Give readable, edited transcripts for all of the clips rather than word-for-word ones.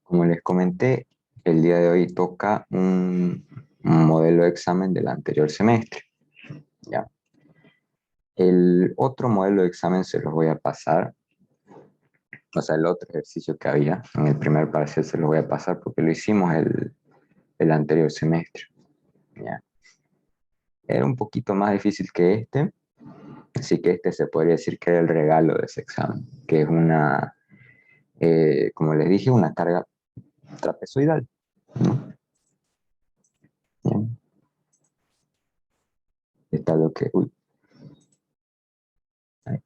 Como les comenté, el día de hoy toca un modelo de examen del anterior semestre. ¿Ya? El otro modelo de examen se los voy a pasar, o sea, el otro ejercicio que había en el primer parcial se los voy a pasar porque lo hicimos el anterior semestre. ¿Ya? Era un poquito más difícil que este, así que este se podría decir que era el regalo de ese examen, que es como les dije, una carga trapezoidal. ¿No? ¿Ya? Está lo que, ahí,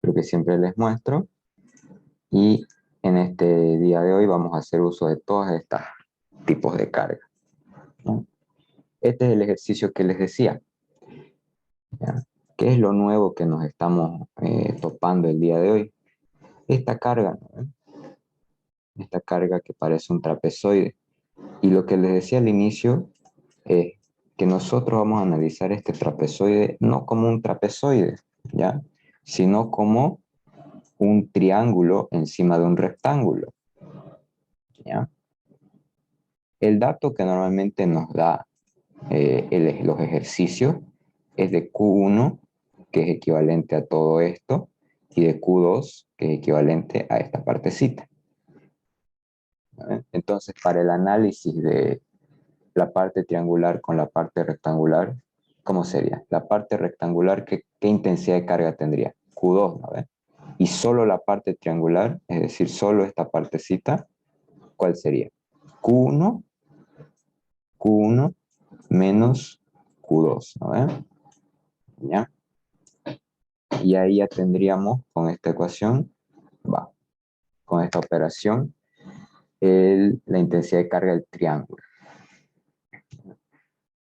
lo que siempre les muestro. Y en este día de hoy vamos a hacer uso de todos estos tipos de carga, ¿no? Este es el ejercicio que les decía, ¿ya? ¿Qué es lo nuevo que nos estamos topando el día de hoy? Esta carga, ¿no? Esta carga que parece un trapezoide. Y lo que les decía al inicio es que nosotros vamos a analizar este trapezoide no como un trapezoide, ¿ya? Sino como un triángulo encima de un rectángulo, ¿ya? El dato que normalmente nos da los ejercicios es de Q1, que es equivalente a todo esto, y de Q2, que es equivalente a esta partecita. ¿Vale? Entonces, para el análisis de la parte triangular con la parte rectangular, ¿cómo sería? La parte rectangular, ¿qué intensidad de carga tendría? Q2, ¿no? Y solo la parte triangular, es decir, solo esta partecita, ¿cuál sería? Q1, Q1 menos Q2, ¿no? ¿Ya? Y ahí ya tendríamos con esta ecuación, con esta operación, la intensidad de carga del triángulo.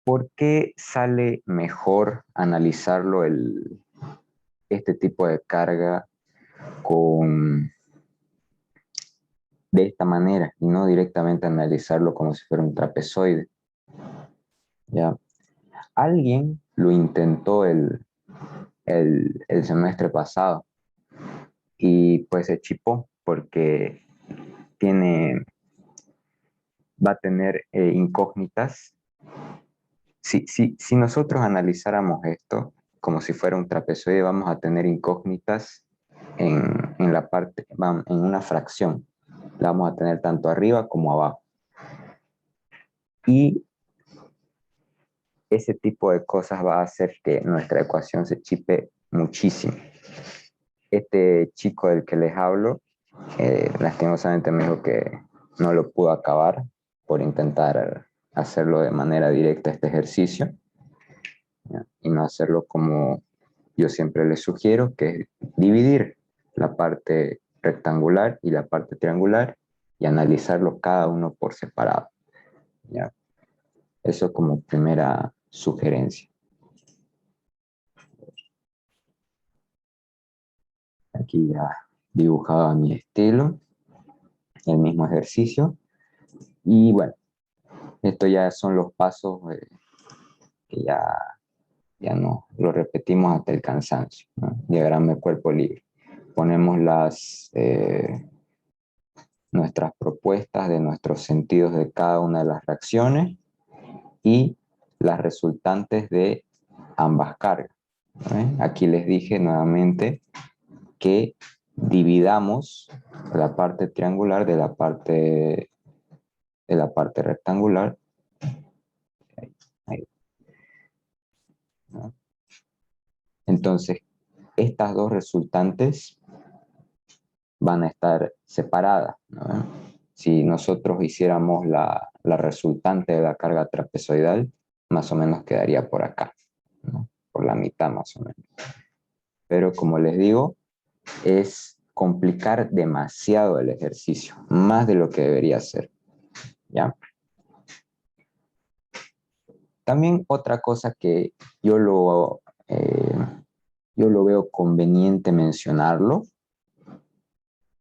¿Por qué sale mejor analizarlo este tipo de carga de esta manera y no directamente analizarlo como si fuera un trapezoide? ¿Ya? Alguien lo intentó el semestre pasado y pues se chipó porque va a tener incógnitas. Si nosotros analizáramos esto como si fuera un trapezoide, vamos a tener incógnitas en la parte, en una fracción. La vamos a tener tanto arriba como abajo. Y ese tipo de cosas va a hacer que nuestra ecuación se chipe muchísimo. Este chico del que les hablo, lastimosamente me dijo que no lo pudo acabar por intentar hacerlo de manera directa este ejercicio, ¿ya? Y no hacerlo como yo siempre les sugiero, que es dividir la parte rectangular y la parte triangular y analizarlo cada uno por separado, ¿ya? Eso como primera sugerencia. Aquí ya dibujado a mi estilo el mismo ejercicio. Y bueno, esto ya son los pasos que ya no lo repetimos hasta el cansancio, ¿no? Diagrama de cuerpo libre. Ponemos nuestras propuestas de nuestros sentidos de cada una de las reacciones y las resultantes de ambas cargas, ¿no? Aquí les dije nuevamente que dividamos la parte triangular de la parte rectangular. Ahí, ¿no? Entonces, estas dos resultantes van a estar separadas, ¿no? Si nosotros hiciéramos la resultante de la carga trapezoidal, más o menos quedaría por acá, ¿no? Por la mitad más o menos. Pero como les digo, es complicar demasiado el ejercicio, más de lo que debería ser, ¿ya? También otra cosa que eh, yo lo veo conveniente mencionarlo,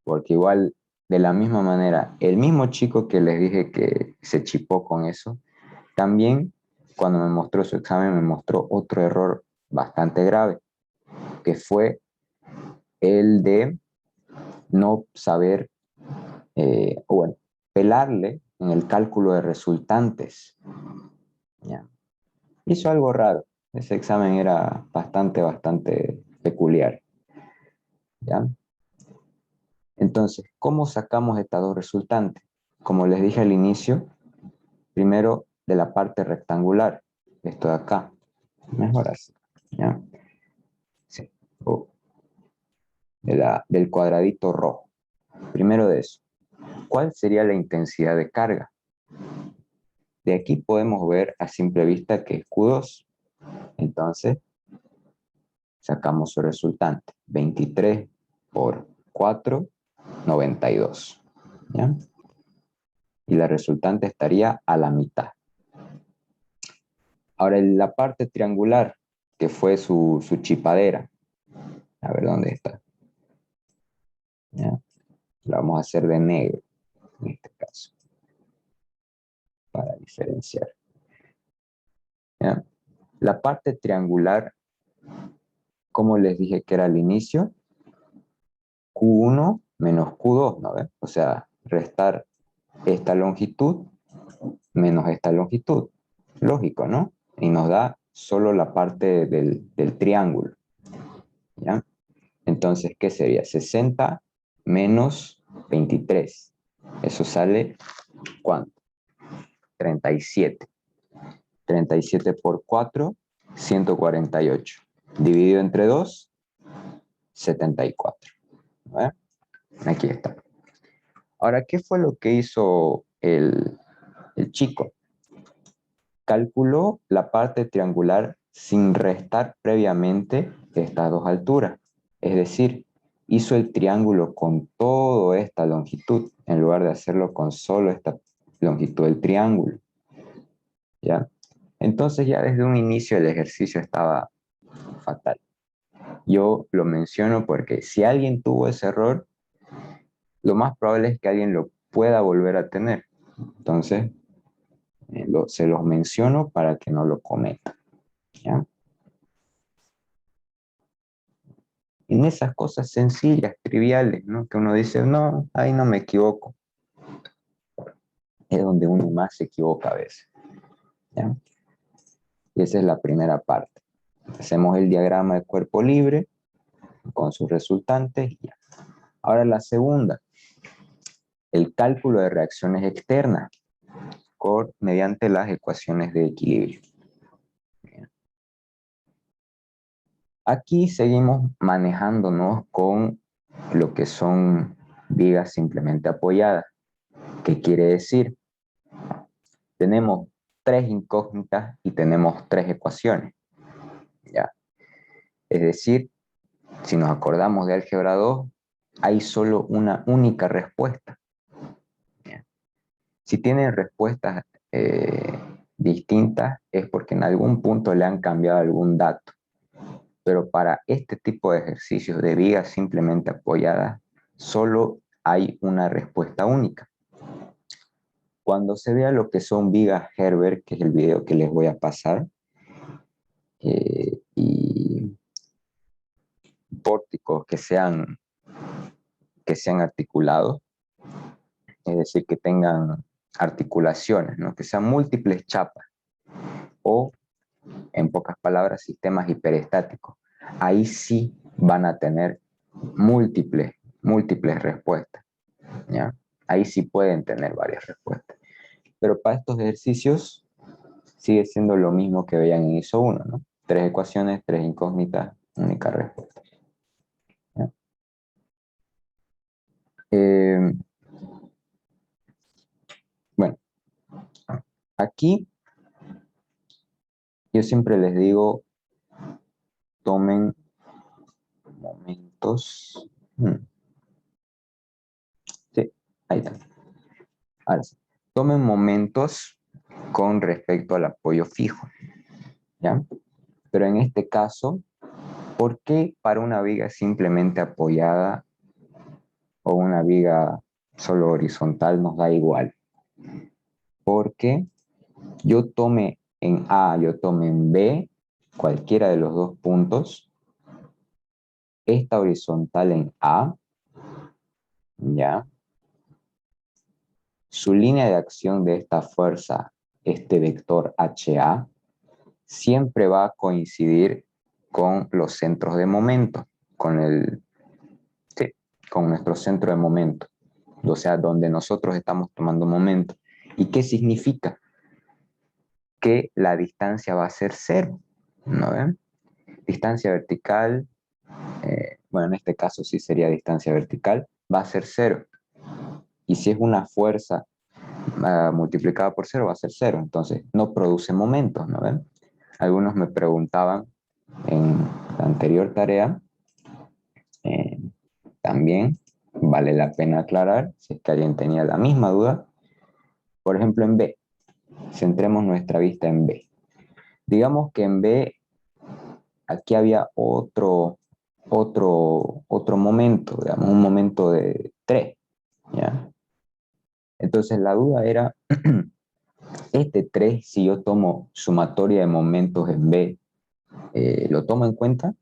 porque igual de la misma manera, el mismo chico que les dije que se chipó con eso, también cuando me mostró su examen me mostró otro error bastante grave, que fue el de no saber, bueno, pelarle en el cálculo de resultantes. ¿Ya? Hizo algo raro. Ese examen era bastante peculiar. ¿Ya? Entonces, ¿cómo sacamos estas dos resultantes? Como les dije al inicio, primero de la parte rectangular, esto de acá. Mejor así. ¿Ya? Sí. Del cuadradito rojo. Primero de eso, ¿cuál sería la intensidad de carga? De aquí podemos ver a simple vista que es Q2. Entonces, sacamos su resultante. 23 por 4, 92. ¿Ya? Y la resultante estaría a la mitad. Ahora, en la parte triangular, que fue su chipadera. A ver dónde está. ¿Ya? La vamos a hacer de negro, en este caso, para diferenciar. ¿Ya? La parte triangular, como les dije que era al inicio, Q1 menos Q2, ¿no ves? O sea, restar esta longitud menos esta longitud. Lógico, ¿no? Y nos da solo la parte del triángulo. ¿Ya? Entonces, ¿qué sería? 60 menos 23. Eso sale, ¿cuánto? 37. 37 por 4, 148. Dividido entre 2, 74. ¿Ve? Aquí está. Ahora, ¿qué fue lo que hizo el chico? Calculó la parte triangular sin restar previamente estas dos alturas. Es decir, hizo el triángulo con toda esta longitud, en lugar de hacerlo con solo esta longitud del triángulo. ¿Ya? Entonces ya desde un inicio el ejercicio estaba fatal. Yo lo menciono porque si alguien tuvo ese error, lo más probable es que alguien lo pueda volver a tener. Entonces, se los menciono para que no lo cometan. ¿Ya? En esas cosas sencillas, triviales, ¿no? Que uno dice, no, ahí no me equivoco. Es donde uno más se equivoca a veces. ¿Ya? Y esa es la primera parte. Hacemos el diagrama de cuerpo libre con sus resultantes. Ya. Ahora la segunda, el cálculo de reacciones externas mediante las ecuaciones de equilibrio. Aquí seguimos manejándonos con lo que son vigas simplemente apoyadas. ¿Qué quiere decir? Tenemos tres incógnitas y tenemos tres ecuaciones. ¿Ya? Es decir, si nos acordamos de álgebra 2, hay solo una única respuesta. ¿Ya? Si tienen respuestas distintas es porque en algún punto le han cambiado algún dato. Pero para este tipo de ejercicios de vigas simplemente apoyadas, solo hay una respuesta única. Cuando se vea lo que son vigas Herbert, que es el video que les voy a pasar, y pórticos que sean articulados, es decir, que tengan articulaciones, ¿no? Que sean múltiples chapas, o en pocas palabras, sistemas hiperestáticos. Ahí sí van a tener múltiples respuestas, ¿ya? Ahí sí pueden tener varias respuestas. Pero para estos ejercicios sigue siendo lo mismo que veían en ISO 1, ¿no? Tres ecuaciones, tres incógnitas, única respuesta. ¿Ya? Bueno, aquí yo siempre les digo, tomen momentos. Sí, ahí está. Ahora sí. Tomen momentos con respecto al apoyo fijo, ¿ya? Pero en este caso, ¿por qué para una viga simplemente apoyada o una viga solo horizontal nos da igual? Porque yo tome en A, yo tome en B, cualquiera de los dos puntos, esta horizontal en A, ¿ya? su línea de acción de esta fuerza, este vector HA, siempre va a coincidir con los centros de momento, sí, con nuestro centro de momento, o sea, donde nosotros estamos tomando momento. ¿Y qué significa? Que la distancia va a ser cero, ¿no ven? Distancia vertical, bueno, en este caso sí sería distancia vertical, va a ser cero. Y si es una fuerza multiplicada por cero, va a ser cero. Entonces, no produce momentos, ¿no ven? Algunos me preguntaban en la anterior tarea, eh, también vale la pena aclarar, si es que alguien tenía la misma duda. Por ejemplo, en B, centremos nuestra vista en B. Digamos que en B, aquí había otro momento, digamos, un momento de 3, ¿ya? Entonces la duda era, este 3, si yo tomo sumatoria de momentos en B, ¿lo tomo en cuenta?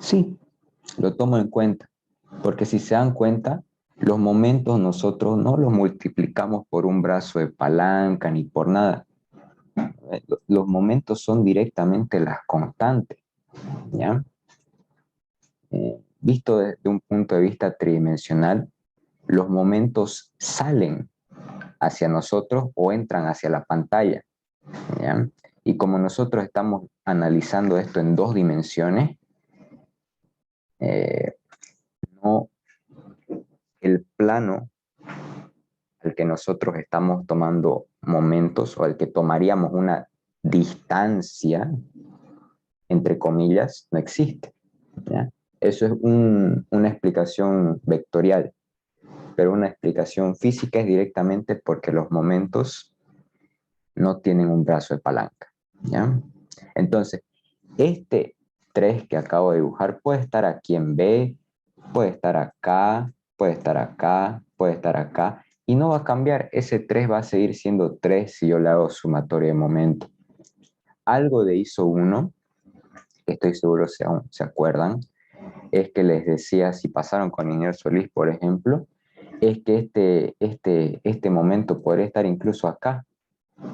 Sí, lo tomo en cuenta, porque si se dan cuenta, los momentos nosotros no los multiplicamos por un brazo de palanca ni por nada. Los momentos son directamente las constantes, ¿ya? Visto desde un punto de vista tridimensional, los momentos salen hacia nosotros o entran hacia la pantalla, ¿ya? Y como nosotros estamos analizando esto en 2 dimensiones, no, el plano al que nosotros estamos tomando momentos o al que tomaríamos una distancia, entre comillas, no existe, ¿ya? Eso es una explicación vectorial, pero una explicación física es directamente porque los momentos no tienen un brazo de palanca, ¿ya? Entonces, este 3 que acabo de dibujar puede estar aquí en B, puede estar acá, puede estar acá, puede estar acá, y no va a cambiar. Ese 3 va a seguir siendo 3 si yo le hago sumatoria de momento. Algo de ISO 1, que estoy seguro si aún se acuerdan, es que les decía, si pasaron con Iner Solís, por ejemplo, es que este momento podría estar incluso acá,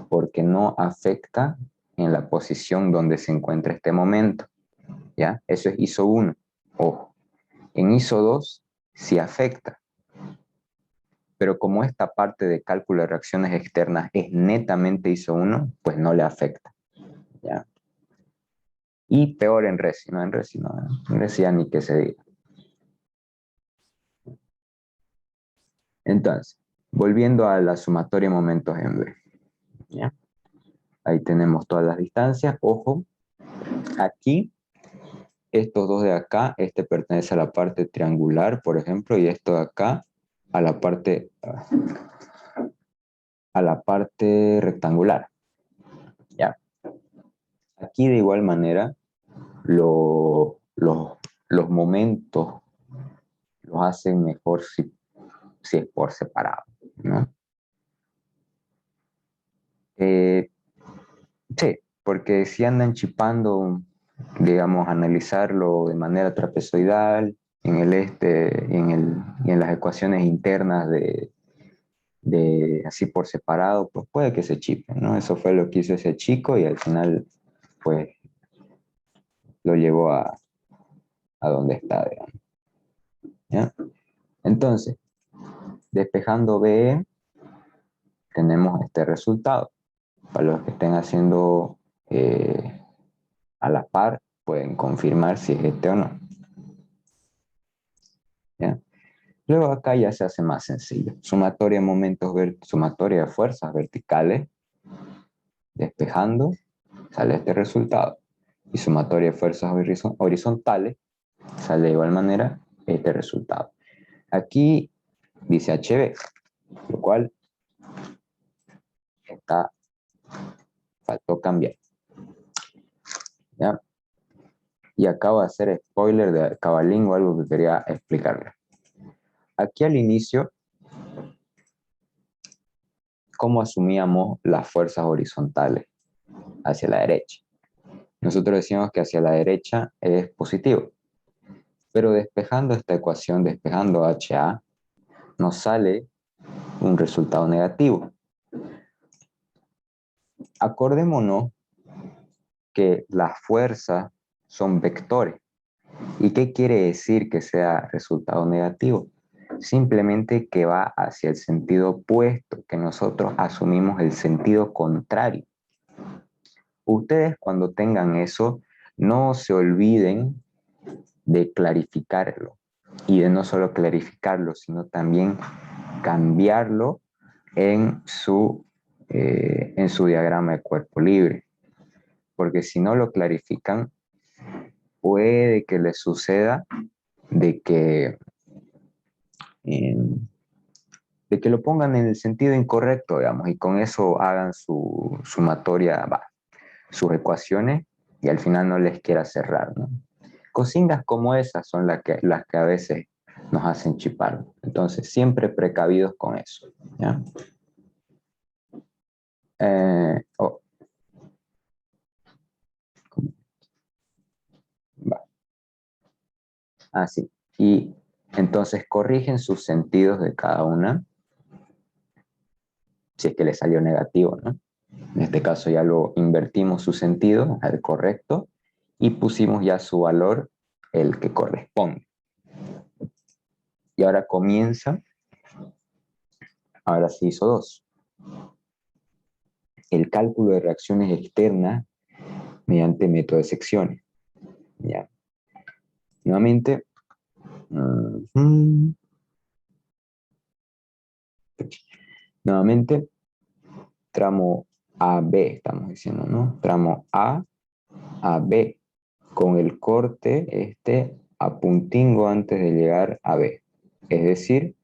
porque no afecta en la posición donde se encuentra este momento, ¿ya? Eso es ISO 1. Ojo, en ISO 2 sí afecta, pero como esta parte de cálculo de reacciones externas es netamente ISO 1, pues no le afecta, ¿ya? Y peor en Resi, no en Resi, no, en Resi ya ni que se diga. Entonces, volviendo a la sumatoria de momentos en B, ¿ya? Ahí tenemos todas las distancias. Ojo, aquí, estos dos de acá, este pertenece a la parte triangular, por ejemplo, y esto de acá a la parte rectangular, ¿ya? Aquí de igual manera, los momentos los hacen mejor si es por separado, ¿no? Eh, sí, porque si andan chipando, digamos, analizarlo de manera trapezoidal, en el y en las ecuaciones internas de así por separado, pues puede que se chipen, ¿no? Eso fue lo que hizo ese chico y al final, pues, lo llevó a donde está, digamos, ¿ya? Entonces, despejando B, tenemos este resultado. Para los que estén haciendo a la par, pueden confirmar si es este o no, ¿ya? Luego acá ya se hace más sencillo. Sumatoria de momentos, sumatoria de fuerzas verticales, despejando, sale este resultado. Y sumatoria de fuerzas horizontales, sale de igual manera este resultado. Aquí dice HB, lo cual faltó cambiar, ¿ya? Y acabo de hacer spoiler de Cabalín o algo que quería explicarles. Aquí al inicio, ¿cómo asumíamos las fuerzas horizontales hacia la derecha? Nosotros decíamos que hacia la derecha es positivo, pero despejando esta ecuación, despejando HA, nos sale un resultado negativo. Acordémonos que las fuerzas son vectores. ¿Y qué quiere decir que sea resultado negativo? Simplemente que va hacia el sentido opuesto, que nosotros asumimos el sentido contrario. Ustedes cuando tengan eso, no se olviden de clarificarlo. Y de no solo clarificarlo, sino también cambiarlo en su diagrama de cuerpo libre. Porque si no lo clarifican, puede que les suceda de que lo pongan en el sentido incorrecto, digamos, y con eso hagan su sumatoria, sus ecuaciones, y al final no les quiera cerrar, ¿no? Cosingas como esas son las que a veces nos hacen chipar. Entonces, siempre precavidos con eso, ¿ya? Oh, va. Así. Y entonces corrigen sus sentidos de cada una, si es que le salió negativo, ¿no? En este caso ya lo invertimos su sentido al correcto y pusimos ya su valor, el que corresponde. Y ahora comienza, ahora se hizo 2. El cálculo de reacciones externas mediante método de secciones. Ya. Nuevamente, nuevamente, tramo AB, estamos diciendo, ¿no? Tramo A a B, con el corte a puntingo antes de llegar a B. Es decir,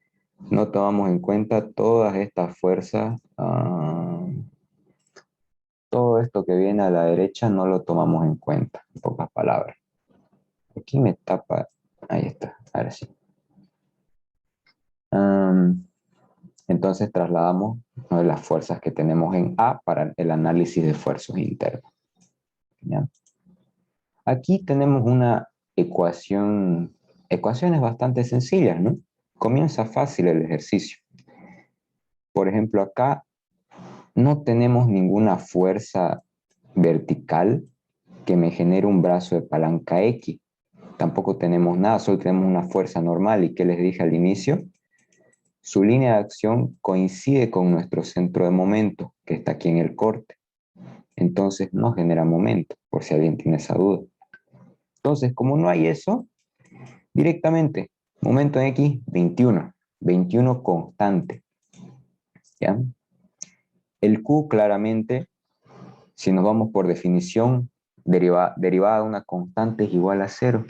no tomamos en cuenta todas estas fuerzas, todo esto que viene a la derecha no lo tomamos en cuenta, en pocas palabras. Aquí me tapa, ahí está, ahora sí. Entonces trasladamos las fuerzas que tenemos en A para el análisis de esfuerzos internos. ¿Ya? Aquí tenemos una ecuaciones bastante sencillas, ¿no? Comienza fácil el ejercicio. Por ejemplo, acá no tenemos ninguna fuerza vertical que me genere un brazo de palanca X. Tampoco tenemos nada, solo tenemos una fuerza normal. ¿Y qué les dije al inicio? Su línea de acción coincide con nuestro centro de momento, que está aquí en el corte. Entonces no genera momento, por si alguien tiene esa duda. Entonces, como no hay eso, directamente, momento en X, 21. 21 constante. ¿Ya? El Q claramente, si nos vamos por definición, derivada de una constante es igual a 0.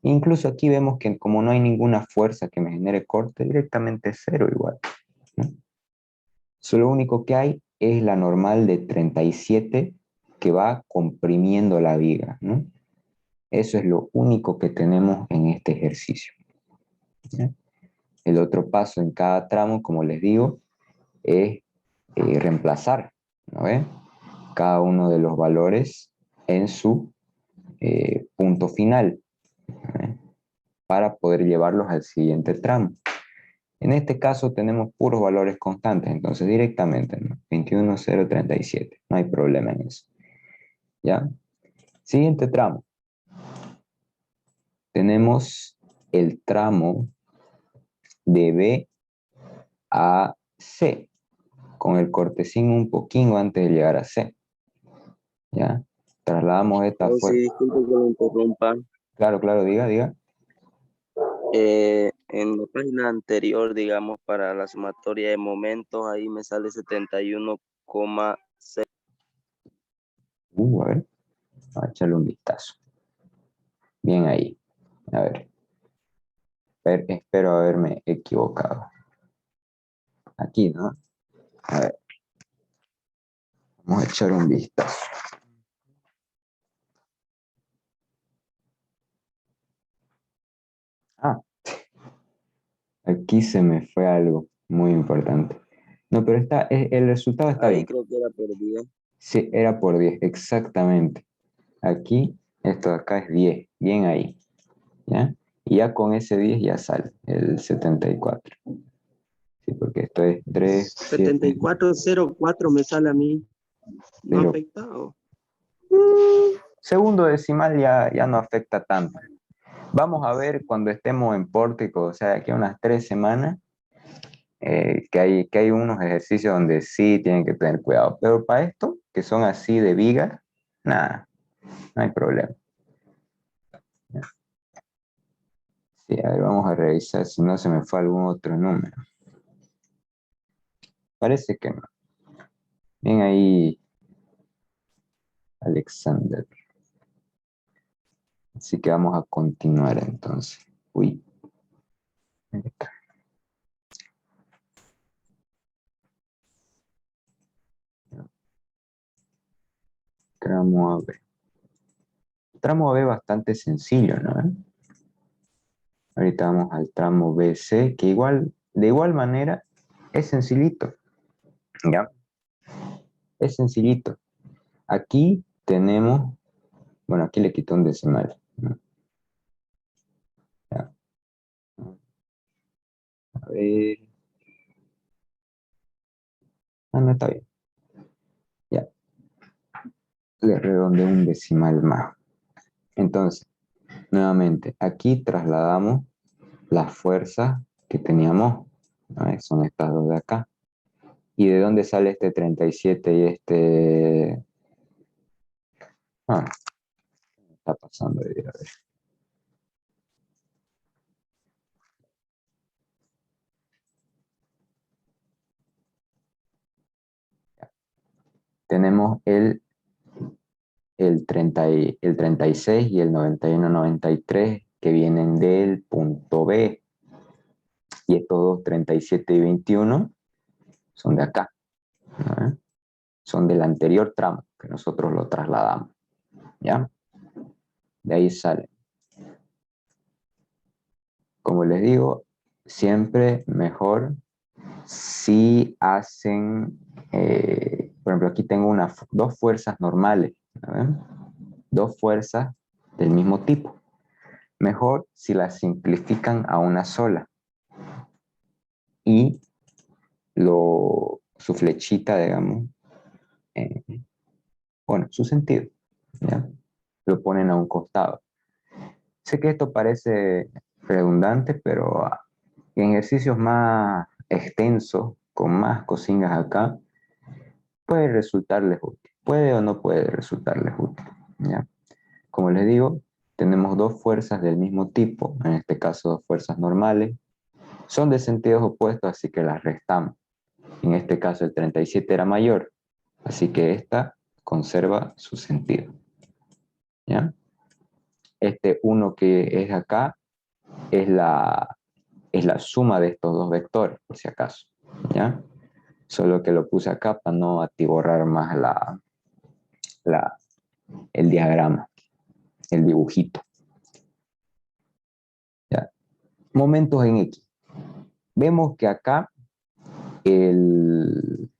Incluso aquí vemos que como no hay ninguna fuerza que me genere corte, directamente es 0 igual, ¿no? Solo lo único que hay es la normal de 37 que va comprimiendo la viga, ¿no? Eso es lo único que tenemos en este ejercicio, ¿ya? El otro paso en cada tramo, como les digo, es reemplazar, ¿no ve? Cada uno de los valores en su punto final, ¿no? Para poder llevarlos al siguiente tramo. En este caso tenemos puros valores constantes, entonces directamente, ¿no? 21,037, no hay problema en eso. ¿Ya? Siguiente tramo. Tenemos el tramo de B a C, con el cortecín un poquito antes de llegar a C. ¿Ya? Trasladamos esta Oh, sí, fuerza. disculpe que lo interrumpa. Claro, claro, diga. En la página anterior, digamos, para la sumatoria de momentos, ahí me sale 71,6. A ver, a echarle un vistazo. Bien ahí. A ver, espero haberme equivocado. Aquí, ¿no? A ver, vamos a echar un vistazo. Ah, aquí se me fue algo muy importante. No, pero el resultado está Ahí bien. creo que era por 10. Sí, era por 10, exactamente. Aquí, esto de acá es 10, bien ahí. ¿Ya? Y ya con ese 10 ya sale el 74. Sí, porque Esto es 3, 7, 7404 me sale a mí. ¿No pero afectado? segundo decimal ya no afecta tanto. Vamos a ver cuando estemos en pórtico, o sea, aquí unas 3 semanas, que hay unos ejercicios donde sí tienen que tener cuidado. Pero para esto, que son así de vigas, nada, no hay problema. Sí, a ver, vamos a revisar si no se me fue algún otro número. Parece que no. Bien ahí, Alexander. Así que vamos a continuar entonces. Uy. Tramo A, B. Tramo A, B bastante sencillo, ¿no? Ahorita vamos al tramo BC, que de igual manera es sencillito. ¿Ya? Es sencillito. Aquí tenemos, bueno, aquí le quito un decimal, ¿no? Ya. A ver. Ah, no, está bien. Ya. Le redondeo un decimal más. Entonces, nuevamente, aquí trasladamos las fuerzas que teníamos, ¿no? Son estas dos de acá. ¿Y de dónde sale este 37 y este? Ah, está pasando de a ver. Tenemos el 36 y el 91-93 que vienen del punto B. Y estos dos, 37 y 21, son de acá, ¿no? Son del anterior tramo que nosotros lo trasladamos. ¿Ya? De ahí sale. Como les digo, siempre mejor si hacen, por ejemplo, aquí tengo dos fuerzas normales, ¿no? Dos fuerzas del mismo tipo. Mejor si las simplifican a una sola y su flechita, digamos, eh, bueno, su sentido, ¿ya? Lo ponen a un costado. Sé que esto parece redundante, pero en ejercicios más extensos, con más cosingas acá, puede resultarles útil. Puede o no puede resultarles útil, ¿ya? Como les digo, tenemos dos fuerzas del mismo tipo, en este caso dos fuerzas normales. Son de sentidos opuestos, así que las restamos. En este caso el 37 era mayor, así que esta conserva su sentido, ¿ya? Este 1 que es acá es la suma de estos dos vectores, por si acaso, ¿ya? Solo que lo puse acá para no atiborrar más el diagrama, el dibujito. ¿Ya? Momentos en X. Vemos que acá el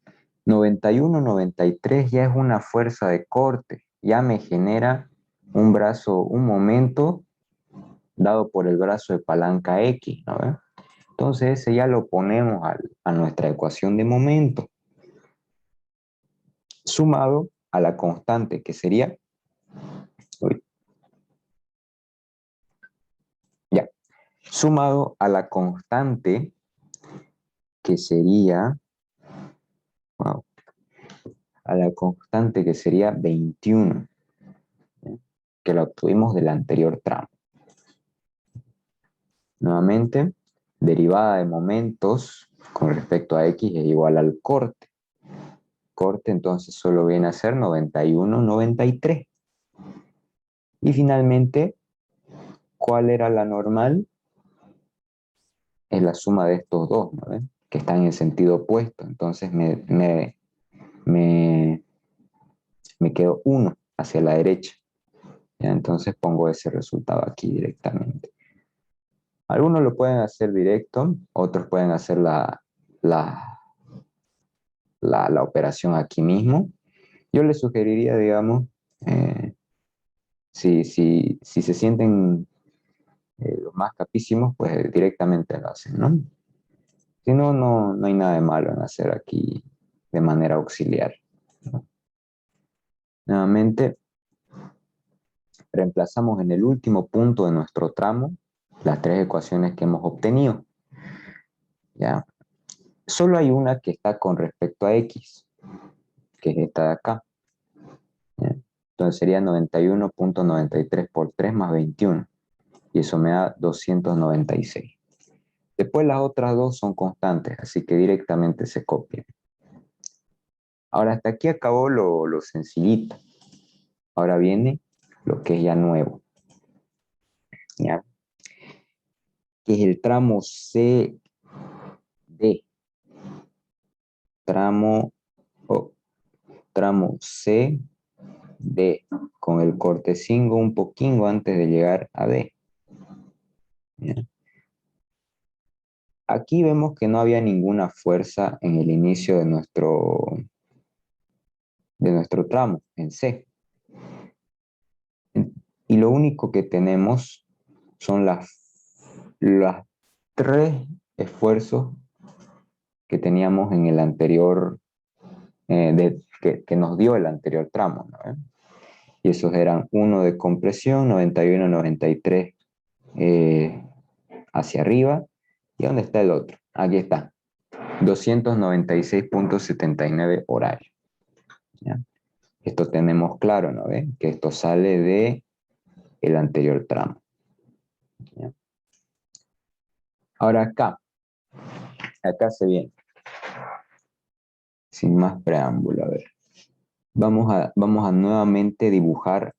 91-93 ya es una fuerza de corte, ya me genera un momento dado por el brazo de palanca X, ¿no? Entonces ese ya lo ponemos a nuestra ecuación de momento, sumado a la constante que sería, ya, sumado a la constante que sería, wow, a la constante que sería 21, ¿sí? Que la obtuvimos del anterior tramo. Nuevamente, derivada de momentos con respecto a X es igual al corte. Corte entonces solo viene a ser 91-93. Y finalmente, ¿cuál era la normal? Es la suma de estos dos, ¿no? Que están en sentido opuesto. Entonces me quedó 1 hacia la derecha. ¿Ya? Entonces pongo ese resultado aquí directamente. Algunos lo pueden hacer directo, otros pueden hacer la operación aquí mismo. Yo les sugeriría, digamos, si se sienten los más capísimos, pues directamente lo hacen, ¿no? Si no, no hay nada de malo en hacer aquí de manera auxiliar, ¿no? Nuevamente, reemplazamos en el último punto de nuestro tramo las tres ecuaciones que hemos obtenido, ¿ya? Solo hay una que está con respecto a x, que es esta de acá, ¿ya? Entonces sería 91.93 por 3 más 21, y eso me da 296. Después las otras dos son constantes, así que directamente se copian. Ahora hasta aquí acabó lo sencillito. Ahora viene lo que es ya nuevo, ¿ya? Que es el tramo CD. Tramo, tramo C, D, con el corte 5 un poquito antes de llegar a D, ¿ya? Aquí vemos que no había ninguna fuerza en el inicio de nuestro tramo, en C. Y lo único que tenemos son las tres esfuerzos que teníamos en el anterior, que nos dio el anterior tramo, ¿no? Y esos eran uno de compresión, 91, 93 hacia arriba. ¿Y dónde está el otro? Aquí está, 296.79 horario, ¿ya? Esto tenemos claro, ¿no ven? Que esto sale de el anterior tramo, ¿ya? Ahora acá se viene, sin más preámbulo, a ver. Vamos a nuevamente dibujar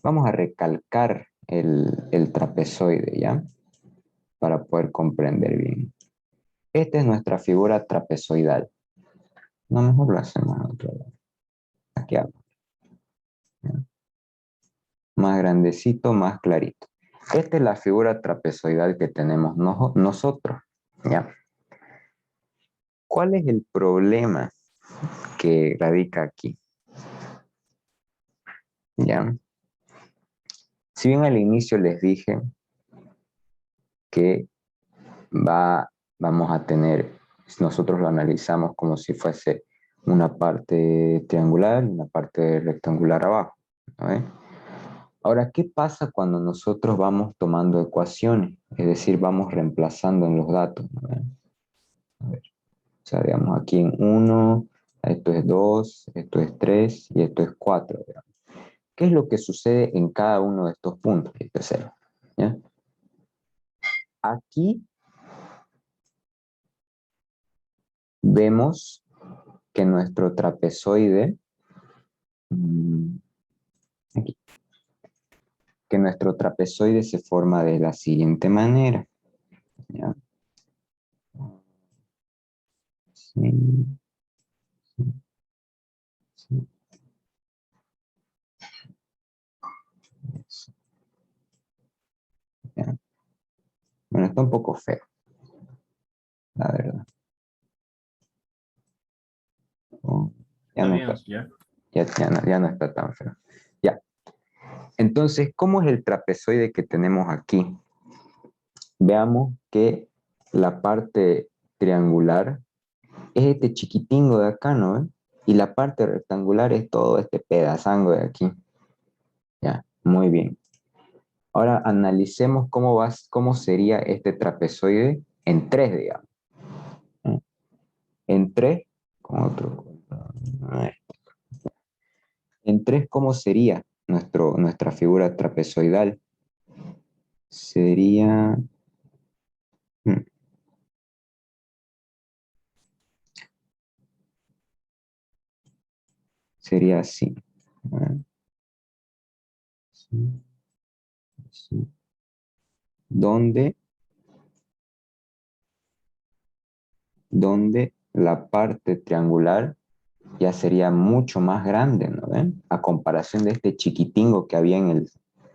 vamos a recalcar el trapezoide, ¿ya? Para poder comprender bien. Esta es nuestra figura trapezoidal. No, mejor lo hacemos otra vez. Aquí abajo, ¿ya? Más grandecito, más clarito. Esta es la figura trapezoidal que tenemos nosotros, ¿ya? ¿Cuál es el problema que radica aquí? ¿Ya? Si bien al inicio les dije que vamos a tener, nosotros lo analizamos como si fuese una parte triangular y una parte rectangular abajo, ¿no? Ahora, ¿qué pasa cuando nosotros vamos tomando ecuaciones? Es decir, vamos reemplazando en los datos, ¿no? A ver, o sea, digamos aquí en 1, esto es 2, esto es 3 y esto es 4. Digamos. ¿Qué es lo que sucede en cada uno de estos puntos? Este es 0, ¿ya? Aquí vemos que nuestro trapezoide, aquí, que nuestro trapezoide se forma de la siguiente manera, ¿ya? Sí, sí, sí, eso, ¿ya? Bueno, está un poco feo, la verdad. Oh, ya Está no bien, está, así ya. ya no está tan feo. Ya. Entonces, ¿cómo es el trapezoide que tenemos aquí? Veamos que la parte triangular es este chiquitingo de acá, ¿no? Y la parte rectangular es todo este pedazango de aquí. Ya, muy bien. Ahora analicemos cómo sería este trapezoide en 3, digamos. En 3, con otro. En 3, ¿cómo sería nuestra figura trapezoidal? Sería... hmm, sería así. Sí, sí. Donde la parte triangular ya sería mucho más grande, ¿no ven? A comparación de este chiquitingo que había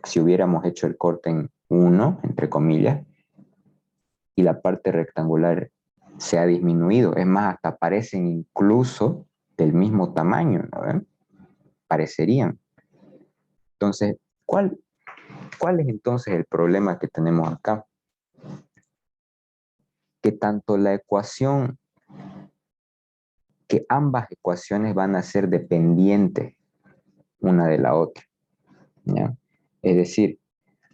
si hubiéramos hecho el corte en 1, entre comillas, y la parte rectangular se ha disminuido. Es más, hasta parecen incluso del mismo tamaño, ¿no ven? Parecerían. Entonces, ¿cuál es entonces el problema que tenemos acá? que tanto la ecuación, que ambas ecuaciones van a ser dependientes una de la otra, ¿ya? Es decir,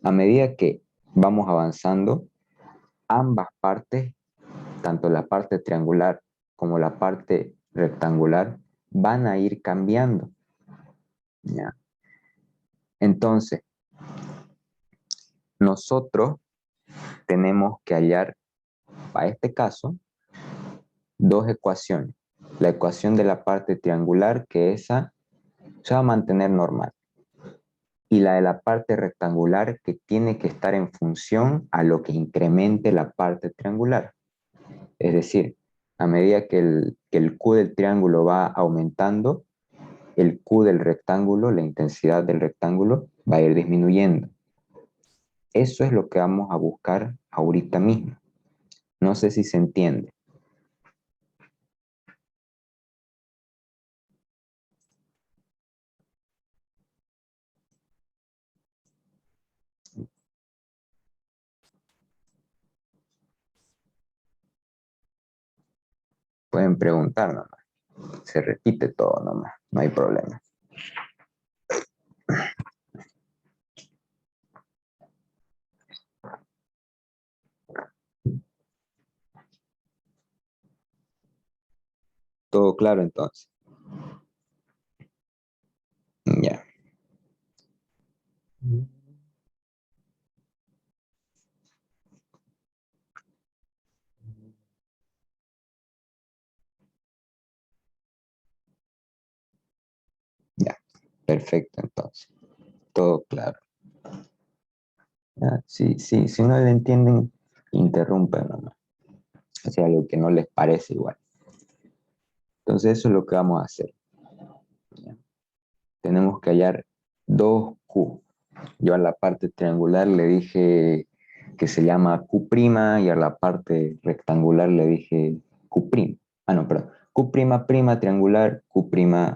a medida que vamos avanzando, ambas partes, tanto la parte triangular como la parte rectangular, van a ir cambiando, ¿ya? Entonces, nosotros tenemos que hallar, para este caso, dos ecuaciones. La ecuación de la parte triangular, que esa se va a mantener normal, y la de la parte rectangular, que tiene que estar en función a lo que incremente la parte triangular. Es decir, a medida que el Q del triángulo va aumentando, el Q del rectángulo, la intensidad del rectángulo, va a ir disminuyendo. Eso es lo que vamos a buscar ahorita mismo. No sé si se entiende. Pueden preguntar nomás. Se repite todo nomás. No hay problema. ¿Todo claro entonces? Ya. Ya. Perfecto entonces. Todo claro. Ya. Si no le entienden, interrumpen nomás. O sea, algo que no les parece igual. Entonces eso es lo que vamos a hacer. ¿Ya? Tenemos que hallar dos Q. Yo a la parte triangular le dije que se llama Q' y a la parte rectangular le dije Q'. Ah, no, perdón. Q' prima triangular, Q'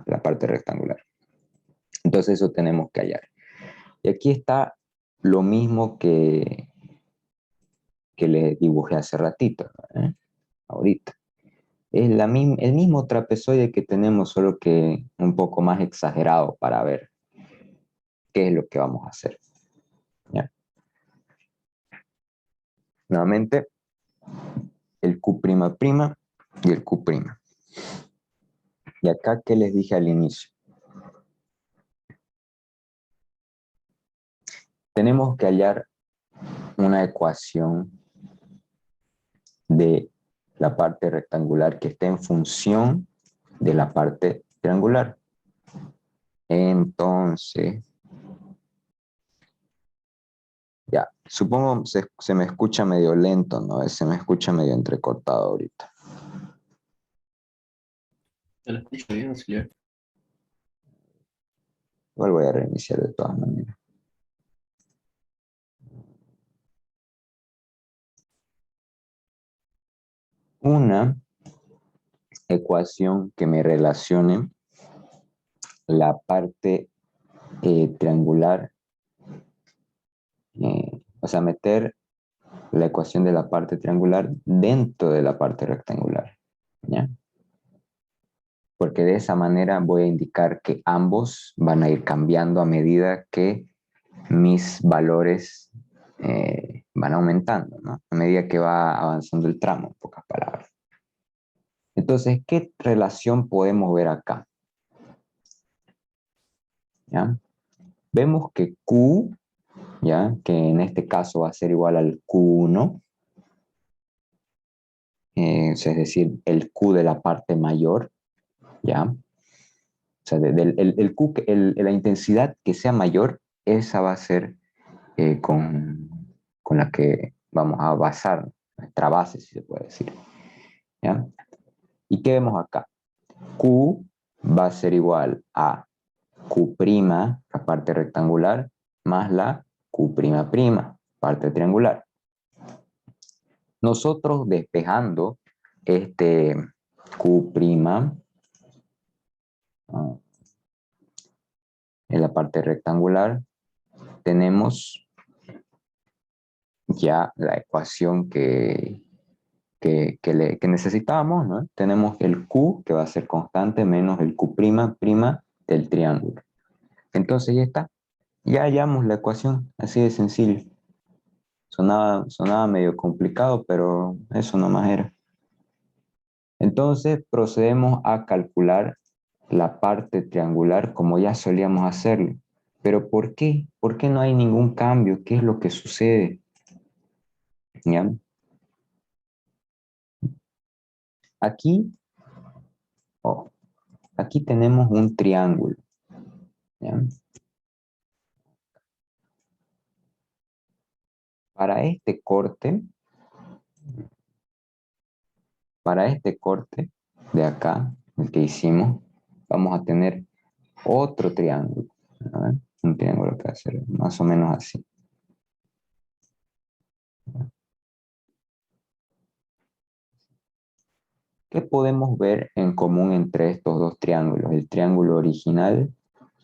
la parte rectangular. Entonces eso tenemos que hallar. Y aquí está lo mismo que le dibujé hace ratito, ¿eh? Ahorita. Es el mismo trapezoide que tenemos, solo que un poco más exagerado para ver qué es lo que vamos a hacer. ¿Ya? Nuevamente, el Q' y el Q'. Y acá, ¿qué les dije al inicio? Tenemos que hallar una ecuación de la parte rectangular que esté en función de la parte triangular. Entonces, ya, supongo se me escucha medio lento, ¿no? Se me escucha medio entrecortado ahorita. Se lo escucho bien, señor. Igual voy a reiniciar de todas maneras. Una ecuación que me relacione la parte triangular, o sea, meter la ecuación de la parte triangular dentro de la parte rectangular, ¿ya? Porque de esa manera voy a indicar que ambos van a ir cambiando a medida que mis valores van aumentando, ¿no? A medida que va avanzando el tramo, en pocas palabras. Entonces, ¿qué relación podemos ver acá? ¿Ya? Vemos que Q, ¿ya? Que en este caso va a ser igual al Q1, es decir, el Q de la parte mayor, ¿ya? O sea, el Q, la intensidad que sea mayor, esa va a ser con la que vamos a basar nuestra base, si se puede decir, ¿ya? ¿Y qué vemos acá? Q va a ser igual a Q', la parte rectangular, más la Q', parte triangular. Nosotros despejando este Q' en la parte rectangular, tenemos ya la ecuación que que necesitábamos, ¿no? Tenemos el Q, que va a ser constante, menos el Q' del triángulo. Entonces ya está. Ya hallamos la ecuación, así de sencillo. Sonaba medio complicado, pero eso nomás era. Entonces procedemos a calcular la parte triangular como ya solíamos hacerlo. ¿Pero por qué? ¿Por qué no hay ningún cambio? ¿Qué es lo que sucede? ¿Ya? Aquí, oh, aquí tenemos un triángulo. ¿Ya? Para este corte de acá, el que hicimos, vamos a tener otro triángulo. ¿Ya? Un triángulo que va a ser más o menos así. ¿Qué podemos ver en común entre estos dos triángulos? El triángulo original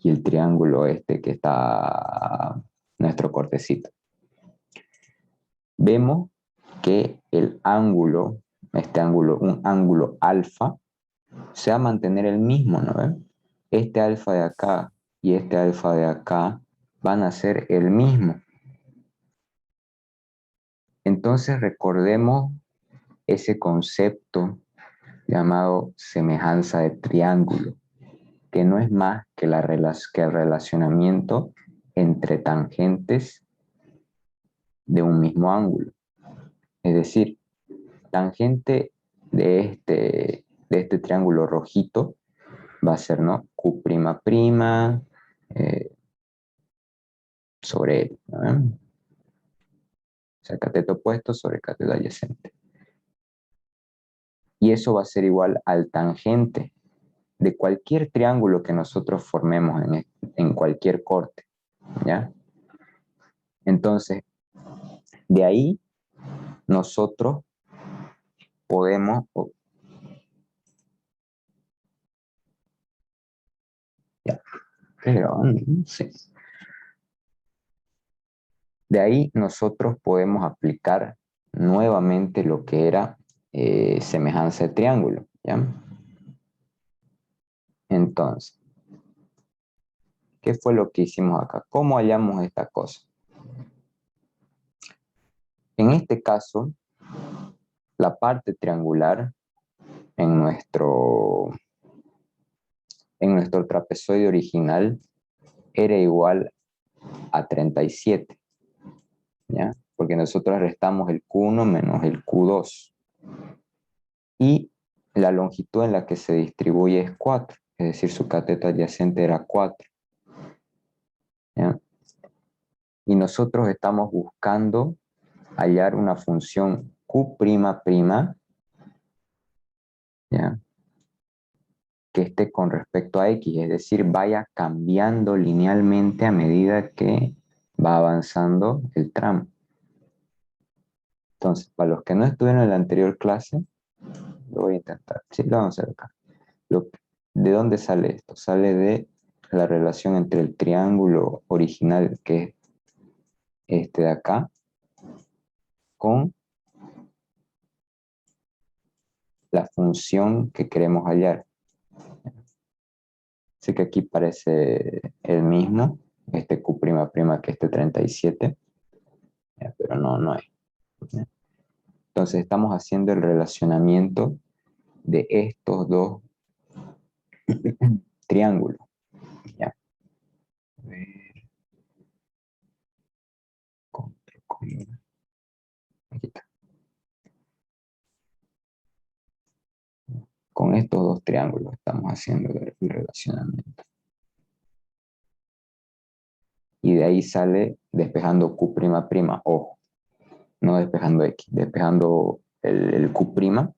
y el triángulo este que está nuestro cortecito. Vemos que el ángulo, este ángulo, un ángulo alfa, se va a mantener el mismo, ¿no ven? Este alfa de acá y este alfa de acá van a ser el mismo. Entonces recordemos ese concepto llamado semejanza de triángulo, que no es más que el relacionamiento entre tangentes de un mismo ángulo. Es decir, tangente de este triángulo rojito va a ser, ¿no? Q', sobre él, ¿no? O sea, cateto opuesto sobre cateto adyacente. Y eso va a ser igual al tangente de cualquier triángulo que nosotros formemos en cualquier corte, ¿ya? Entonces, de ahí nosotros podemos, ya, pero, sí. De ahí nosotros podemos aplicar nuevamente lo que era semejanza de triángulo, ¿ya? Entonces, ¿qué fue lo que hicimos acá? ¿Cómo hallamos esta cosa? En este caso, la parte triangular en nuestro trapezoide original era igual a 37, ¿ya? Porque nosotros restamos el Q1 menos el Q2. Y la longitud en la que se distribuye es 4, es decir, su cateto adyacente era 4. ¿Ya? Y nosotros estamos buscando hallar una función Q', ¿ya? Que esté con respecto a X, es decir, vaya cambiando linealmente a medida que va avanzando el tramo. Entonces, para los que no estuvieron en la anterior clase, lo voy a intentar. Sí, lo vamos a hacer acá. ¿De dónde sale esto? Sale de la relación entre el triángulo original, que es este de acá, con la función que queremos hallar. Así que aquí parece el mismo, este Q'' que este 37, pero no es. Entonces estamos haciendo el relacionamiento de estos dos triángulos. ¿Ya? A ver, aquí está. Con estos dos triángulos estamos haciendo el relacionamiento. Y de ahí sale despejando Q'', ojo, no despejando X, despejando el Q',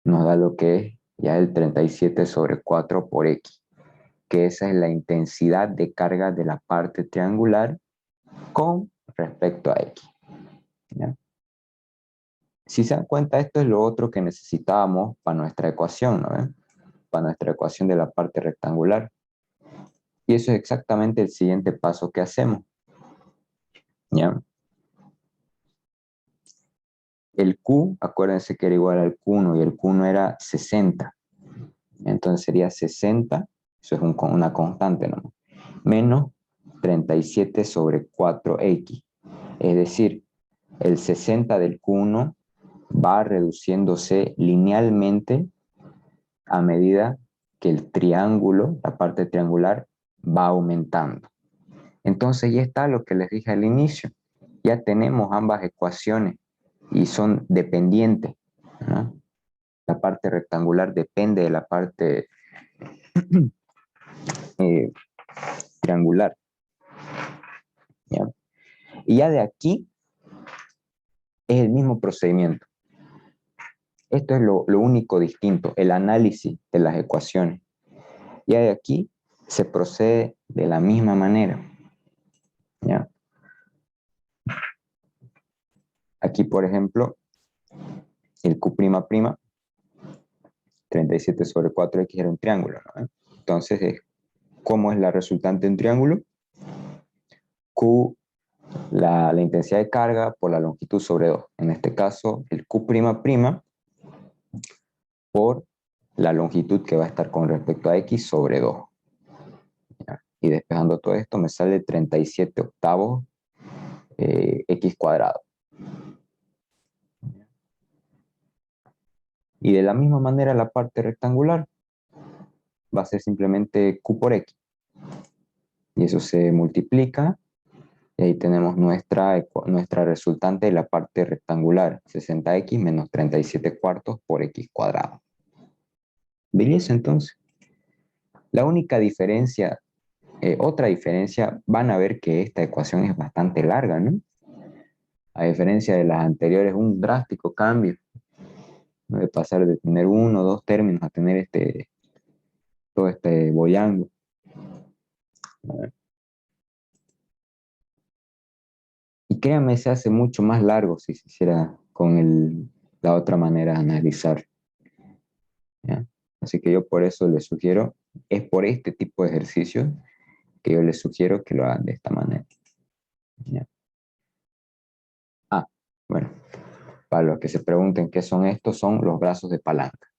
nos da lo que es ya el 37 sobre 4 por X, que esa es la intensidad de carga de la parte triangular con respecto a X. ¿Ya? Si se dan cuenta, esto es lo otro que necesitábamos para nuestra ecuación, ¿no ven? Para nuestra ecuación de la parte rectangular. Y eso es exactamente el siguiente paso que hacemos. ¿Ya? El Q, acuérdense que era igual al Q1 y el Q1 era 60. Entonces sería 60, eso es una constante, ¿no? Menos 37 sobre 4x. Es decir, el 60 del Q1 va reduciéndose linealmente a medida que el triángulo, la parte triangular, va aumentando. Entonces ya está lo que les dije al inicio. Ya tenemos ambas ecuaciones y son dependientes, ¿no? La parte rectangular depende de la parte triangular, ¿ya? Y ya de aquí es el mismo procedimiento. Esto es lo único distinto, el análisis de las ecuaciones. Ya de aquí se procede de la misma manera, ¿ya? Aquí, por ejemplo, el Q'', 37 sobre 4x era un triángulo, ¿no? Entonces, ¿cómo es la resultante de un triángulo? Q, la intensidad de carga por la longitud sobre 2. En este caso, el Q'' por la longitud que va a estar con respecto a x sobre 2. ¿Ya? Y despejando todo esto me sale 37 octavos x cuadrado. Y de la misma manera la parte rectangular va a ser simplemente Q por x. Y eso se multiplica. Y ahí tenemos nuestra resultante de la parte rectangular, 60x menos 37 cuartos por x cuadrado. ¿Belleza entonces? La única diferencia, otra diferencia, van a ver que esta ecuación es bastante larga, ¿no? A diferencia de las anteriores, un drástico cambio, ¿no? De pasar de tener uno o dos términos a tener todo este boyango. Y créanme, se hace mucho más largo si se hiciera con la otra manera de analizar, ¿ya? Así que yo por eso les sugiero, es por este tipo de ejercicios que yo les sugiero que lo hagan de esta manera, ¿ya? Ah, bueno, para los que se pregunten qué son estos, son los brazos de palanca,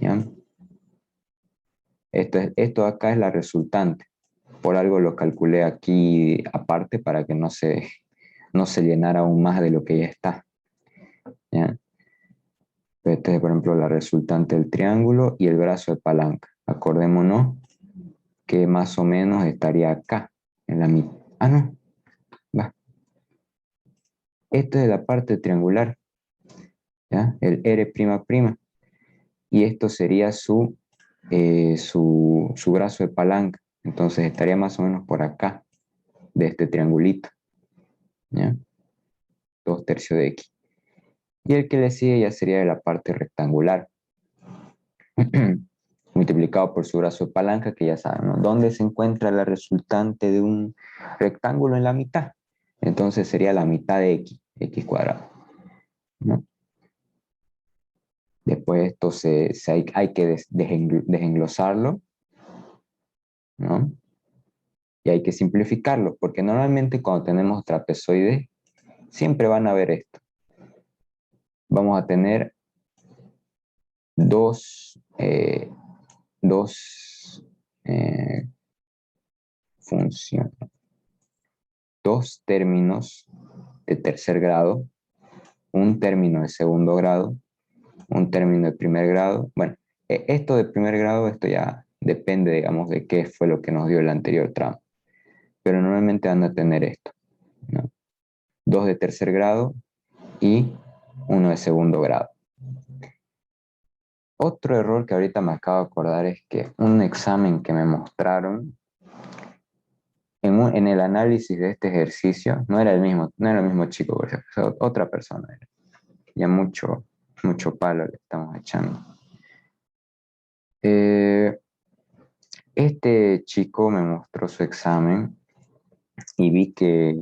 ¿ya? Esto acá es la resultante. Por algo lo calculé aquí aparte para que no se llenara aún más de lo que ya está, ¿ya? Este es, por ejemplo, la resultante del triángulo y el brazo de palanca. Acordémonos que más o menos estaría acá, en la mitad. Ah, no, va. Esto es la parte triangular, ¿ya? El R''. Y esto sería su brazo de palanca. Entonces estaría más o menos por acá, de este triangulito, ¿ya? 2/3 de x. Y el que le sigue ya sería de la parte rectangular, multiplicado por su brazo de palanca, que ya saben, ¿no? ¿Dónde se encuentra la resultante de un rectángulo en la mitad? Entonces sería la mitad de x cuadrado, ¿no? Después esto hay que desenglosarlo, ¿no? Y hay que simplificarlo, porque normalmente cuando tenemos trapezoides, siempre van a ver esto. Vamos a tener dos funciones, dos términos de tercer grado, un término de segundo grado, un término de primer grado. Bueno, esto de primer grado, esto ya depende, digamos, de qué fue lo que nos dio el anterior tramo. Pero normalmente van a tener esto, ¿no? Dos de tercer grado y uno de segundo grado. Otro error que ahorita me acabo de acordar es que un examen que me mostraron en el análisis de este ejercicio no era el mismo chico, por ejemplo, otra persona era. Ya mucho palo le estamos echando. Este chico me mostró su examen y vi que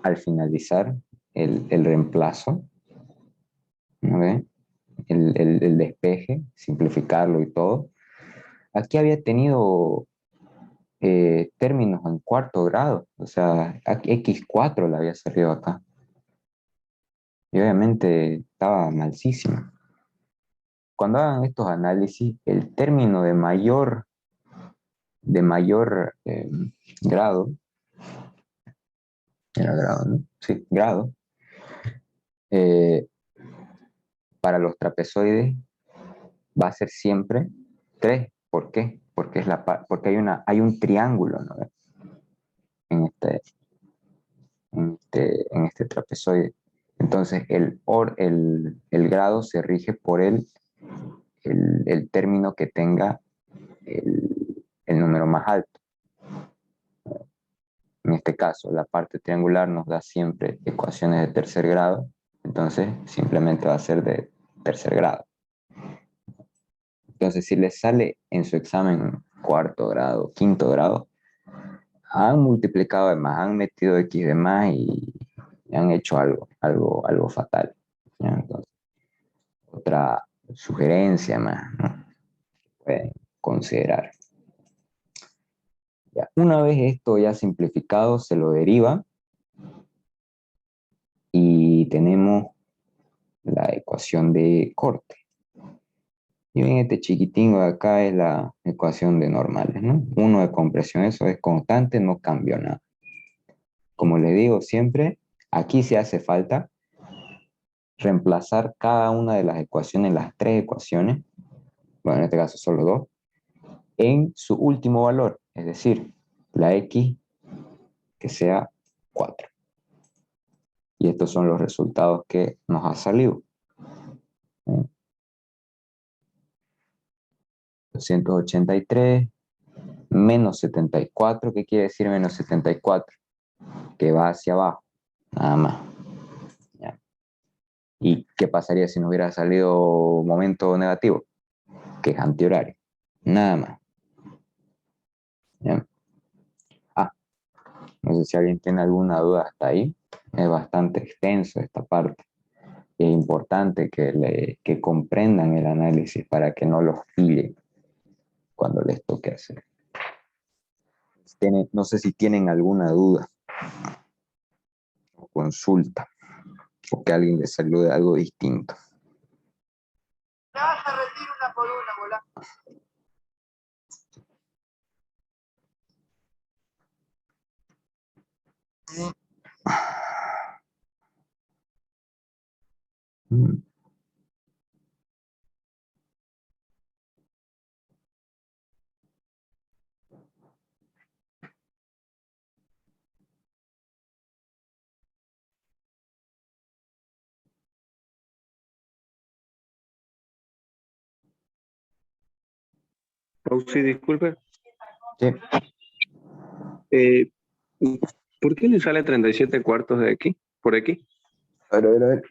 al finalizar el reemplazo, ¿no ve? El despeje, simplificarlo y todo, aquí había tenido términos en cuarto grado, o sea, X4 le había salido acá. Y obviamente estaba malísima. Cuando hagan estos análisis, el término de mayor grado, era grado, ¿no? Sí, grado, eh, para los trapezoides va a ser siempre 3. ¿Por qué? Porque, porque hay un triángulo, ¿no? en, este, en este trapezoide. Entonces, el grado se rige por el término que tenga el número más alto. En este caso, la parte triangular nos da siempre ecuaciones de tercer grado, entonces simplemente va a ser de tercer grado. Entonces, si les sale en su examen cuarto grado, quinto grado, han multiplicado de más, han metido x de más y han hecho algo fatal. ¿Ya? Entonces, otra sugerencia más, ¿no? Pueden considerar. Ya. Una vez esto ya simplificado, se lo deriva y tenemos la ecuación de corte. Y bien, este chiquitín de acá es la ecuación de normales, ¿no? 1 de compresión, eso es constante, no cambió nada. Como le digo siempre, aquí se hace falta reemplazar cada una de las ecuaciones, las 3 ecuaciones, bueno, en este caso solo 2, en su último valor, es decir, la x que sea 4. Y estos son los resultados que nos ha salido. 283 menos 74, ¿qué quiere decir menos 74? Que va hacia abajo, nada más. ¿Ya? ¿Y qué pasaría si no hubiera salido momento negativo? Que es antihorario, nada más. ¿Ya? No sé si alguien tiene alguna duda hasta ahí. Es bastante extenso esta parte. Es importante que comprendan el análisis para que no los file cuando les toque hacer. No sé si tienen alguna duda o consulta o que alguien les salude algo distinto. Nada, retiro una por una, bola. Mm. Oh, sí, disculpe. Sí. Eh, ¿Por qué le sale 37 cuartos de aquí? ¿Por aquí? A ver.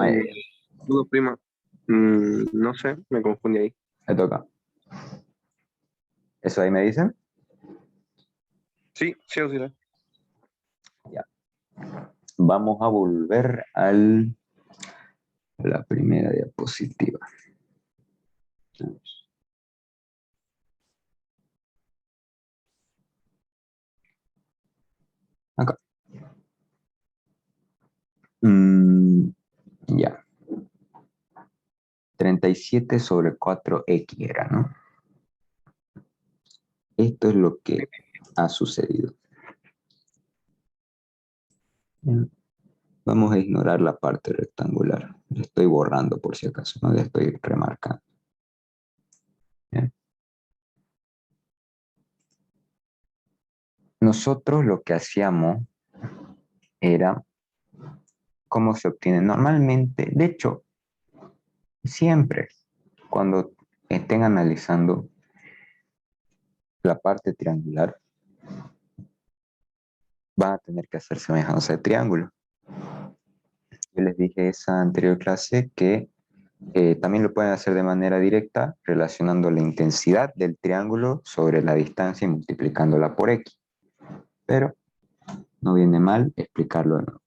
Ahí, Dudo, prima. No sé, me confundí ahí. me toca. ¿Eso ahí me dicen? Sí, sí, o sí. Ya. Vamos a volver a la primera diapositiva. Acá. Ya. 37 sobre 4x era, ¿no? Esto es lo que ha sucedido. Bien. Vamos a ignorar la parte rectangular. Le estoy borrando por si acaso, no le estoy remarcando. Bien. Nosotros lo que hacíamos era cómo se obtiene normalmente, de hecho, siempre cuando estén analizando la parte triangular, van a tener que hacer semejanza de triángulo. Yo les dije esa anterior clase que también lo pueden hacer de manera directa, relacionando la intensidad del triángulo sobre la distancia y multiplicándola por x. Pero no viene mal explicarlo de nuevo.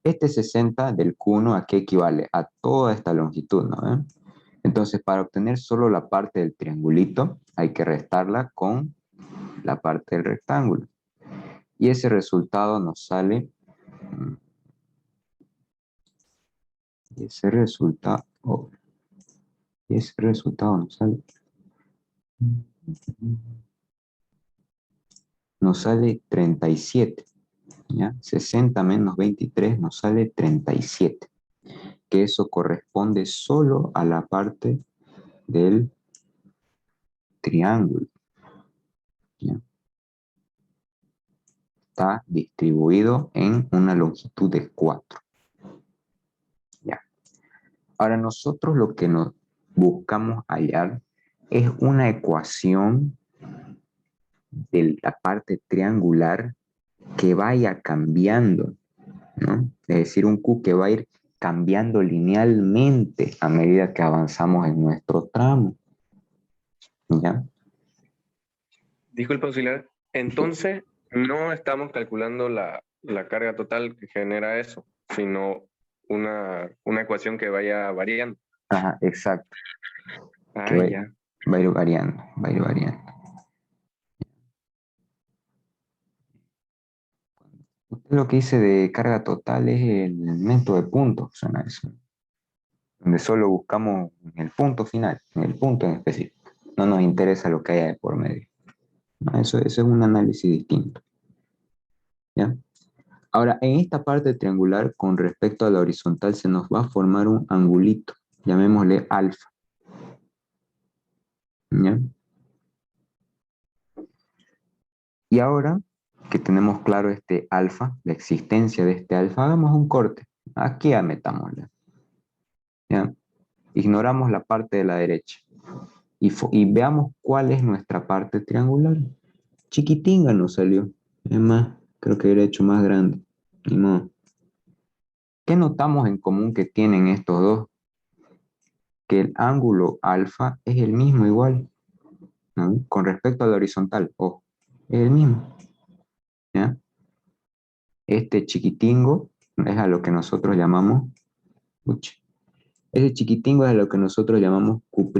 Este 60 del Q1, ¿a qué equivale? A toda esta longitud, ¿no? Entonces, para obtener solo la parte del triangulito, hay que restarla con la parte del rectángulo. Y ese resultado nos sale Y ese resultado, nos sale. Nos sale 37. ¿Ya? 60 menos 23 nos sale 37. Que eso corresponde solo a la parte del triángulo. ¿Ya? Está distribuido en una longitud de 4. ¿Ya? Ahora nosotros lo que nos buscamos hallar es una ecuación de la parte triangular que vaya cambiando, ¿no? Es decir, un Q que va a ir cambiando linealmente a medida que avanzamos en nuestro tramo. ¿Ya? Disculpa, auxiliar. Entonces, no estamos calculando la carga total que genera eso, sino una ecuación que vaya variando. Ajá, exacto. Que Ah, ya. va a ir variando, va a ir variando. Usted lo que dice de carga total es el método de puntos, suena eso. Donde solo buscamos el punto final, en el punto en específico. No nos interesa lo que haya de por medio. No, eso es un análisis distinto. ¿Ya? Ahora, en esta parte triangular, con respecto a la horizontal, se nos va a formar un angulito. Llamémosle alfa. ¿Ya? Y ahora que tenemos claro este alfa, la existencia de este alfa, hagamos un corte. Aquí ya metámosle. ¿Ya? Ignoramos la parte de la derecha. Y veamos cuál es nuestra parte triangular. Chiquitinga nos salió. Es más, creo que hubiera hecho más grande. Y no. ¿Qué notamos en común que tienen estos dos? Que el ángulo alfa es el mismo igual, ¿no? Con respecto a la horizontal, ojo, es el mismo. ¿Ya? Este chiquitingo es a lo que nosotros llamamos, ese chiquitingo es a lo que nosotros llamamos Q''.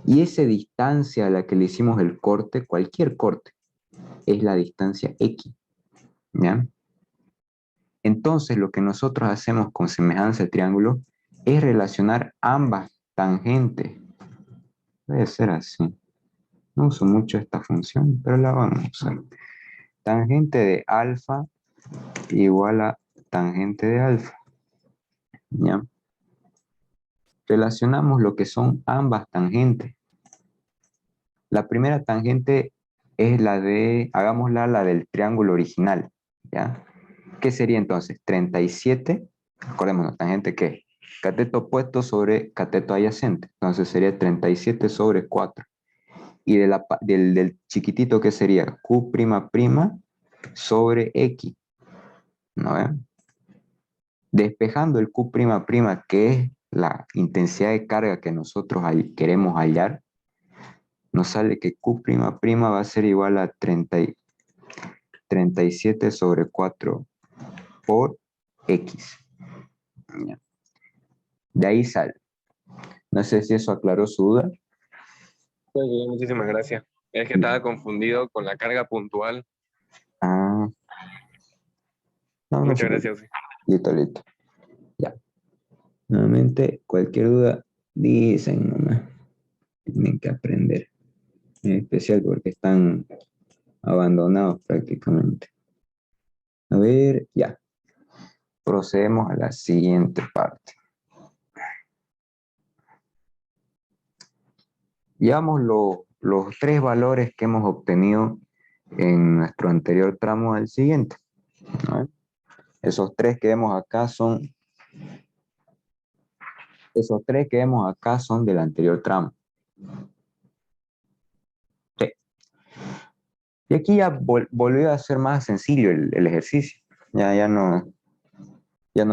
Y esa distancia a la que le hicimos el corte, cualquier corte, es la distancia X. ¿Ya? Entonces lo que nosotros hacemos con semejanza al triángulo es relacionar ambas tangentes. Debe ser así. No uso mucho esta función, pero la vamos a usar. Tangente de alfa igual a tangente de alfa. ¿Ya? Relacionamos lo que son ambas tangentes. La primera tangente es la de, hagámosla la del triángulo original. ¿Ya? ¿Qué sería entonces? 37, acordémonos, tangente ¿qué? Cateto opuesto sobre cateto adyacente. Entonces sería 37 sobre 4. Y del chiquitito, ¿qué sería? Q'' sobre X. ¿No ven? Despejando el Q'', que es la intensidad de carga que nosotros queremos hallar, nos sale que Q'' va a ser igual a 37 sobre 4 por X. De ahí sale. No sé si eso aclaró su duda. Pues bien, muchísimas gracias. Es que estaba confundido con la carga puntual. Ah. No, Muchas gracias. Listo. Ya. Nuevamente, cualquier duda, dicen nomás. Tienen que aprender. En especial porque están abandonados prácticamente. A ver, ya. Procedemos a la siguiente parte. Llevamos los tres valores que hemos obtenido en nuestro anterior tramo al siguiente. ¿No? Esos tres que vemos acá son del anterior tramo. Sí. Y aquí ya volvió a ser más sencillo el ejercicio. Ya no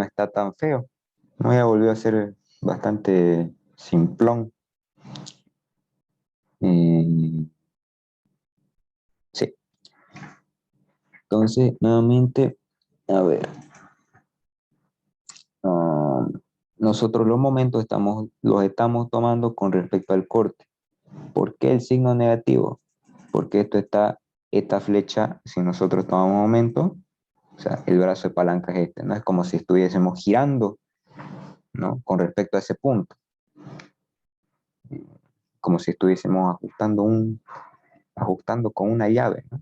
está tan feo. ¿No? Ya volvió a ser bastante simplón. Sí. Entonces, nuevamente, a ver. Nosotros los momentos los estamos tomando con respecto al corte. ¿Por qué el signo negativo? Porque esta flecha, si nosotros tomamos momento, o sea, el brazo de palanca es este, ¿no? Es como si estuviésemos girando ¿no? Con respecto a ese punto. Como si estuviésemos ajustando con una llave, ¿no?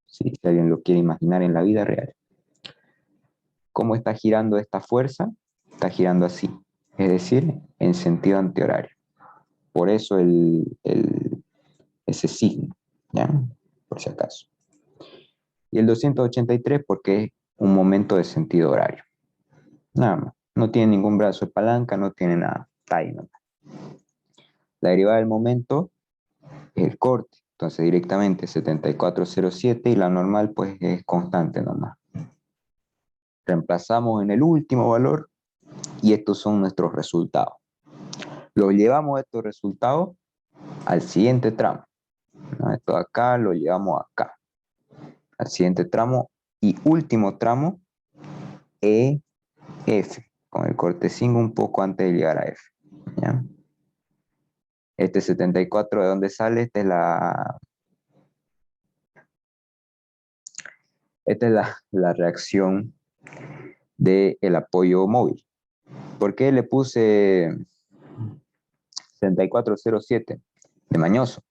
Si alguien lo quiere imaginar en la vida real. ¿Cómo está girando esta fuerza? Está girando así, es decir, en sentido antihorario. Por eso ese signo, ¿ya? Por si acaso. Y el 283 porque es un momento de sentido horario. Nada más. No tiene ningún brazo de palanca, no tiene nada. Está ahí nomás. La derivada del momento es el corte. Entonces directamente 7407 y la normal pues es constante nomás. Reemplazamos en el último valor y estos son nuestros resultados. Los llevamos estos resultados al siguiente tramo, ¿no? Esto de acá lo llevamos acá, al siguiente tramo y último tramo, F, con el corte 5 un poco antes de llegar a F, ¿ya? Este 74, ¿de dónde sale? Esta es la reacción del apoyo móvil. ¿Por qué le puse 7407 de mañoso?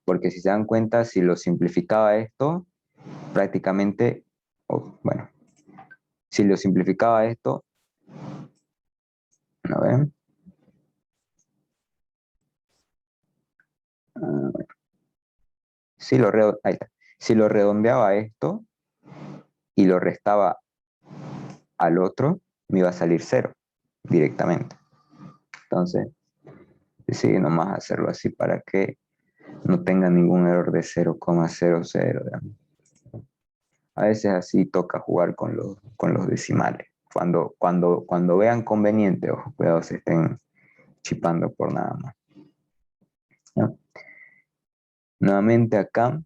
Porque si se dan cuenta, si lo simplificaba esto, prácticamente, bueno, si lo simplificaba esto, ¿no ven? Ahí está. Si lo redondeaba esto y lo restaba al otro, me iba a salir 0 directamente. Entonces, decidí nomás hacerlo así para que no tenga ningún error de 0,00. A veces así toca jugar con los decimales. Cuando vean conveniente, ojo, cuidado se estén chipando por nada más. ¿Ya? Nuevamente acá,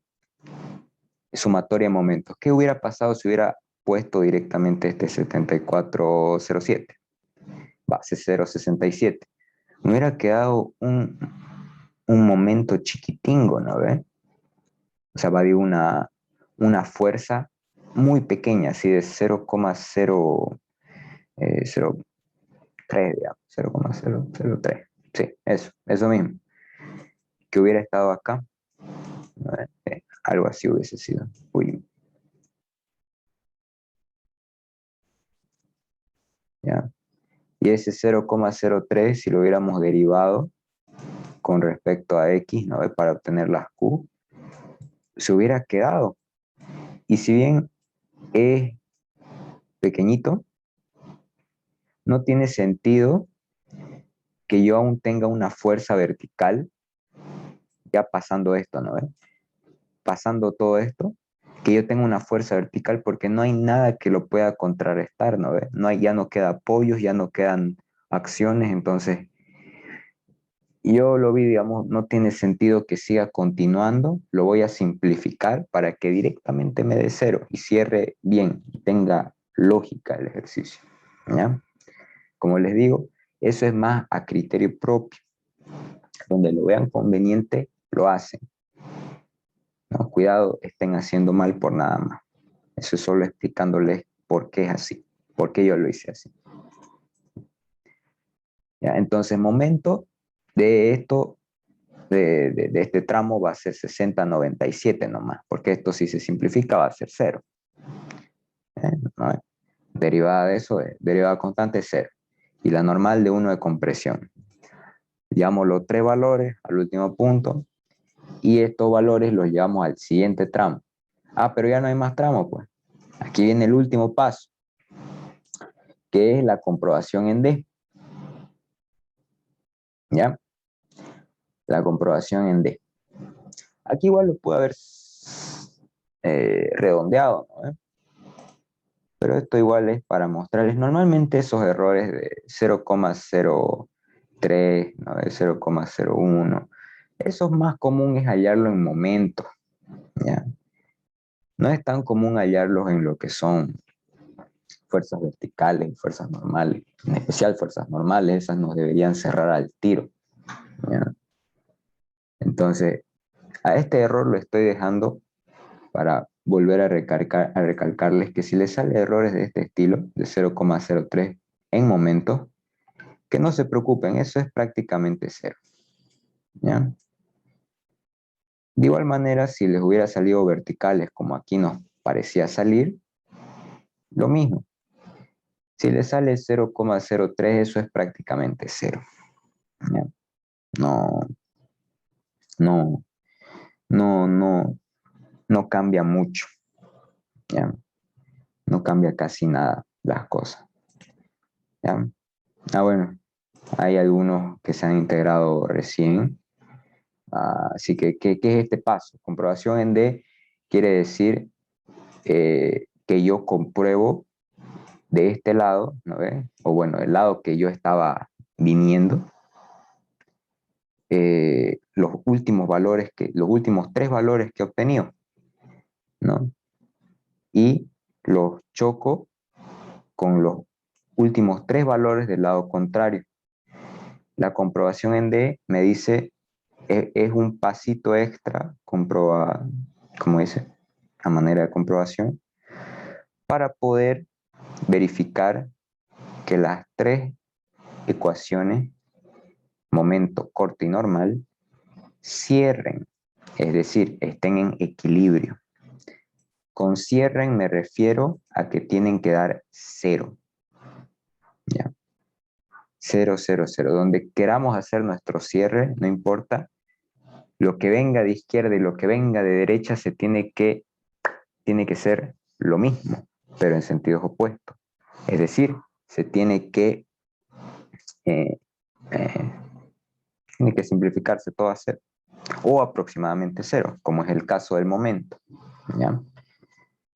sumatoria de momentos. ¿Qué hubiera pasado si hubiera puesto directamente este 7407? Base 067. Me hubiera quedado un momento chiquitingo, ¿no ve? O sea, va a haber una fuerza muy pequeña, así de 0,003, digamos, 0,003. Sí, eso mismo. Que hubiera estado acá, ¿no ve? Algo así hubiese sido. Uy. ¿Ya? Y ese 0,03, si lo hubiéramos derivado con respecto a X, ¿no? Para obtener las Q, se hubiera quedado. Y si bien es pequeñito, no tiene sentido que yo aún tenga una fuerza vertical ya pasando esto, ¿no? Pasando todo esto, que yo tenga una fuerza vertical porque no hay nada que lo pueda contrarrestar, ¿no? Ya no queda apoyos, ya no quedan acciones, entonces yo lo vi, digamos, no tiene sentido que siga continuando, lo voy a simplificar para que directamente me dé 0 y cierre bien, tenga lógica el ejercicio, ¿ya? Como les digo, eso es más a criterio propio, donde lo vean conveniente, lo hacen. No, cuidado, estén haciendo mal por nada más. Eso es solo explicándoles por qué es así, por qué yo lo hice así. ¿Ya? Entonces, momento de esto, de este tramo va a ser 60-97 nomás, porque esto si se simplifica va a ser 0. ¿No? Derivada de eso, derivada constante es 0. Y la normal de 1 de compresión. Llevamos los 3 valores al último punto y estos valores los llevamos al siguiente tramo. Pero ya no hay más tramo, pues. Aquí viene el último paso, que es la comprobación en D. ¿Ya? La comprobación en D. Aquí igual lo puede haber redondeado, ¿no? Pero esto igual es para mostrarles. Normalmente esos errores de 0,03, ¿no? De 0,01, eso es más común es hallarlo en momentos, ¿ya? No es tan común hallarlos en lo que son fuerzas verticales, fuerzas normales, en especial fuerzas normales, esas nos deberían cerrar al tiro, ¿ya? Entonces, a este error lo estoy dejando para volver a recalcarles que si les sale errores de este estilo, de 0,03, en momentos, que no se preocupen, eso es prácticamente cero. ¿Ya? De igual manera, si les hubiera salido verticales como aquí nos parecía salir, lo mismo. Si les sale 0,03, eso es prácticamente cero. ¿Ya? No, no, no cambia mucho. ¿Ya? No cambia casi nada las cosas. ¿Ya? Bueno, hay algunos que se han integrado recién. Así que, ¿qué es este paso? Comprobación en D quiere decir que yo compruebo de este lado, ¿no ve? O bueno, el lado que yo estaba viniendo, los últimos tres valores que he obtenido, ¿no? Y los choco con los últimos tres valores del lado contrario. La comprobación en D me dice, es un pasito extra, como dice, a manera de comprobación, para poder verificar que las tres ecuaciones, momento, corto y normal, cierren, es decir, estén en equilibrio. Con cierren me refiero a que tienen que dar cero. ¿Ya? 0, 0, 0. Donde queramos hacer nuestro cierre, no importa. Lo que venga de izquierda y lo que venga de derecha tiene que ser lo mismo, pero en sentidos opuestos. Es decir, se tiene que simplificarse todo a cero, o aproximadamente cero, como es el caso del momento. ¿Ya?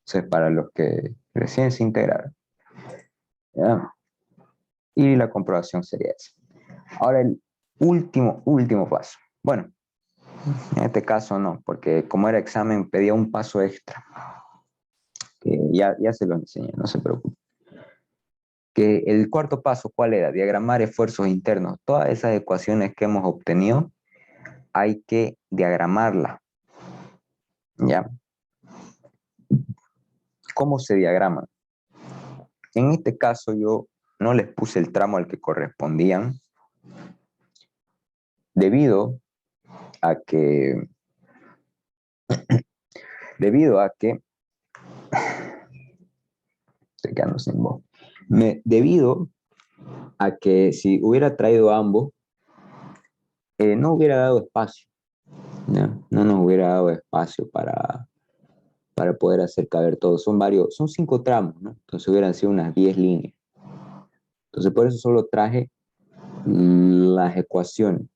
Entonces, para los que recién se integraron. ¿Ya? Y la comprobación sería esa. Ahora el último paso. Bueno, en este caso no, porque como era examen pedía un paso extra. Que ya se lo enseñé, no se preocupe. Que el cuarto paso, ¿cuál era? Diagramar esfuerzos internos. Todas esas ecuaciones que hemos obtenido hay que diagramarlas. ¿Ya? ¿Cómo se diagraman? En este caso yo no les puse el tramo al que correspondían, debido a que estoy quedando sin voz. Debido a que si hubiera traído ambos, no hubiera dado espacio. No nos hubiera dado espacio para poder hacer caber todo. Son 5 tramos, ¿no? Entonces hubieran sido unas 10 líneas. Entonces por eso solo traje las ecuaciones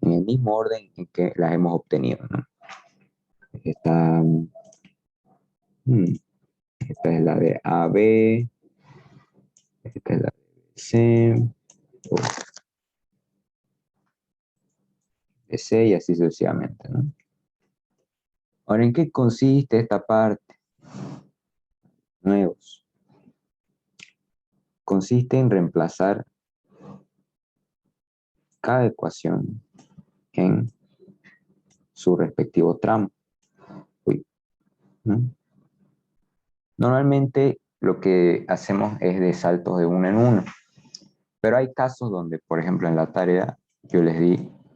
en el mismo orden en que las hemos obtenido, ¿no? Esta es la de AB, esta es la de C, de C y así sucesivamente, ¿no? Ahora, ¿en qué consiste esta parte? Nuevos. Consiste en reemplazar cada ecuación en su respectivo tramo. ¿No? Normalmente lo que hacemos es de saltos de uno en uno, pero hay casos donde, por ejemplo, en la tarea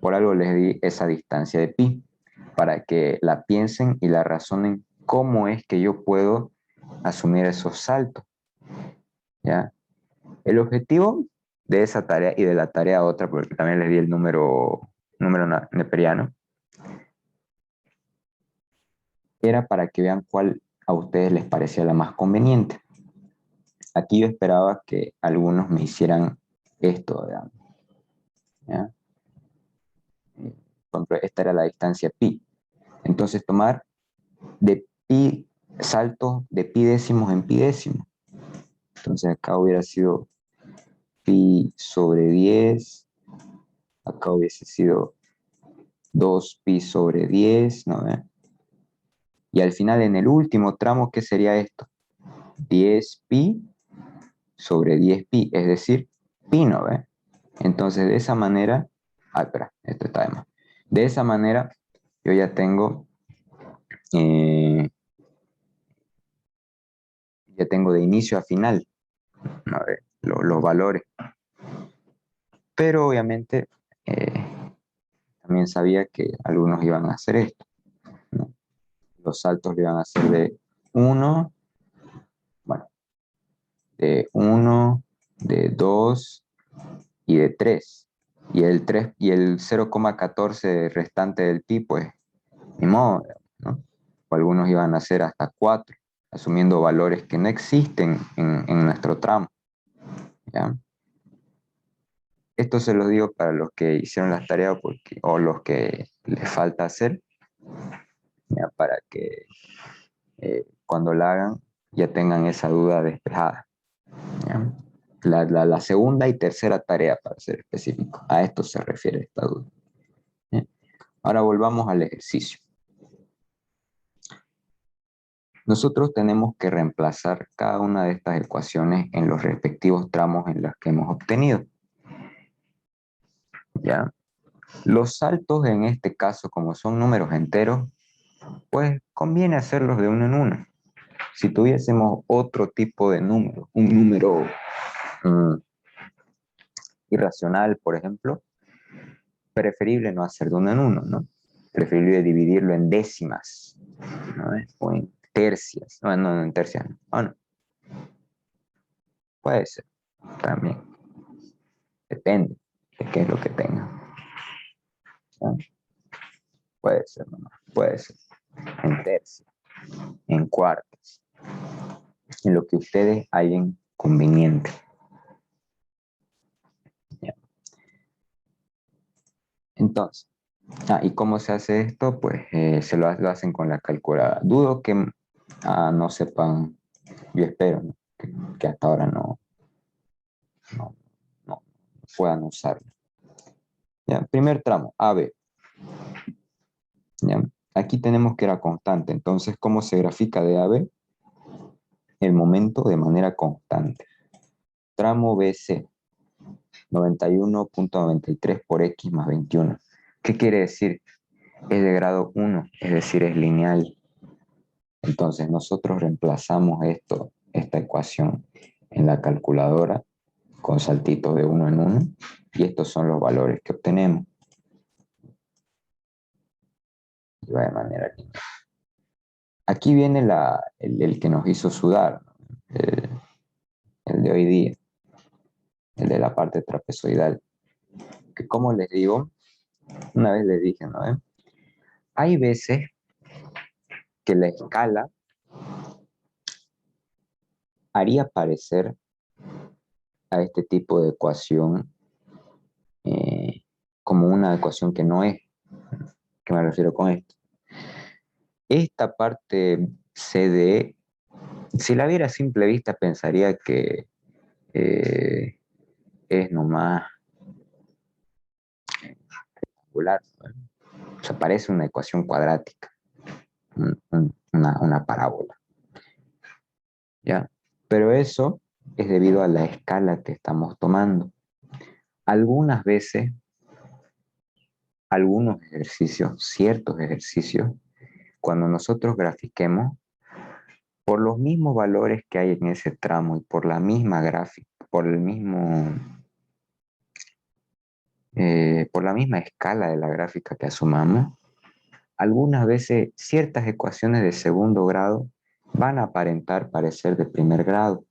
por algo les di esa distancia de pi, para que la piensen y la razonen cómo es que yo puedo asumir esos saltos. ¿Ya? El objetivo de esa tarea y de la tarea otra, porque también les di el número neperiano, era para que vean cuál a ustedes les parecía la más conveniente. Aquí yo esperaba que algunos me hicieran esto, ¿ya? Esta era la distancia pi. Entonces tomar de pi saltos de pi décimos en pi décimo. Entonces acá hubiera sido pi sobre 10, acá hubiese sido 2pi sobre 10, ¿no? Y al final en el último tramo, ¿qué sería esto? 10pi sobre 10pi, es decir, pi, ¿no? Entonces de esa manera, espera, esto está de más. De esa manera yo ya tengo de inicio a final a ver, los valores. Pero obviamente también sabía que algunos iban a hacer esto, ¿no? Los saltos lo iban a hacer de 1, bueno, de 1, de 2 y de 3. Y el 3 y el 0,14 restante del pi, pues, ni modo, ¿no? O algunos iban a hacer hasta 4, asumiendo valores que no existen en nuestro tramo, ¿ya? Esto se los digo para los que hicieron las tareas o los que les falta hacer, ¿ya? Para que cuando la hagan ya tengan esa duda despejada, ¿ya? La segunda y tercera tarea, para ser específico. A esto se refiere esta duda, ¿ya? Ahora volvamos al ejercicio. Nosotros tenemos que reemplazar cada una de estas ecuaciones en los respectivos tramos en los que hemos obtenido, ¿ya? Los saltos en este caso, como son números enteros, pues conviene hacerlos de uno en uno. Si tuviésemos otro tipo de número, un número irracional, por ejemplo, preferible no hacer de uno en uno, ¿no? Preferible dividirlo en décimas, ¿no? O en tercias. No, en tercias no. Bueno, puede ser también. Depende de qué es lo que tenga, ¿no? Puede ser, ¿no? Puede ser en tercias, en cuartas, en lo que ustedes hallen conveniente. ¿Ya? Entonces, ¿y cómo se hace esto? Pues lo hacen con la calculadora. Dudo que no sepan, yo espero, ¿no? que hasta ahora no puedan usarlo. ¿Ya? Primer tramo, AB. ¿Ya? Aquí tenemos que era constante, entonces, ¿cómo se grafica de AB? El momento de manera constante. Tramo BC, 91.93 por X más 21. ¿Qué quiere decir? Es de grado 1, es decir, es lineal. Entonces nosotros reemplazamos esta ecuación en la calculadora con saltitos de 1 en 1 y estos son los valores que obtenemos. Y va de manera lineal. Aquí viene el que nos hizo sudar, ¿no? El de hoy día, el de la parte trapezoidal. Que como les digo, una vez les dije, ¿no? Hay veces que la escala haría parecer a este tipo de ecuación como una ecuación que no es. ¿Qué me refiero con esto? Esta parte CD, si la viera a simple vista, pensaría que es nomás rectangular, ¿no? O sea, parece una ecuación cuadrática, una parábola, ¿ya? Pero eso es debido a la escala que estamos tomando. Algunas veces, algunos ejercicios, ciertos ejercicios, cuando nosotros grafiquemos, por los mismos valores que hay en ese tramo y por la misma gráfica, por la misma escala de la gráfica que asumamos, algunas veces ciertas ecuaciones de segundo grado van a aparentar parecer de primer grado,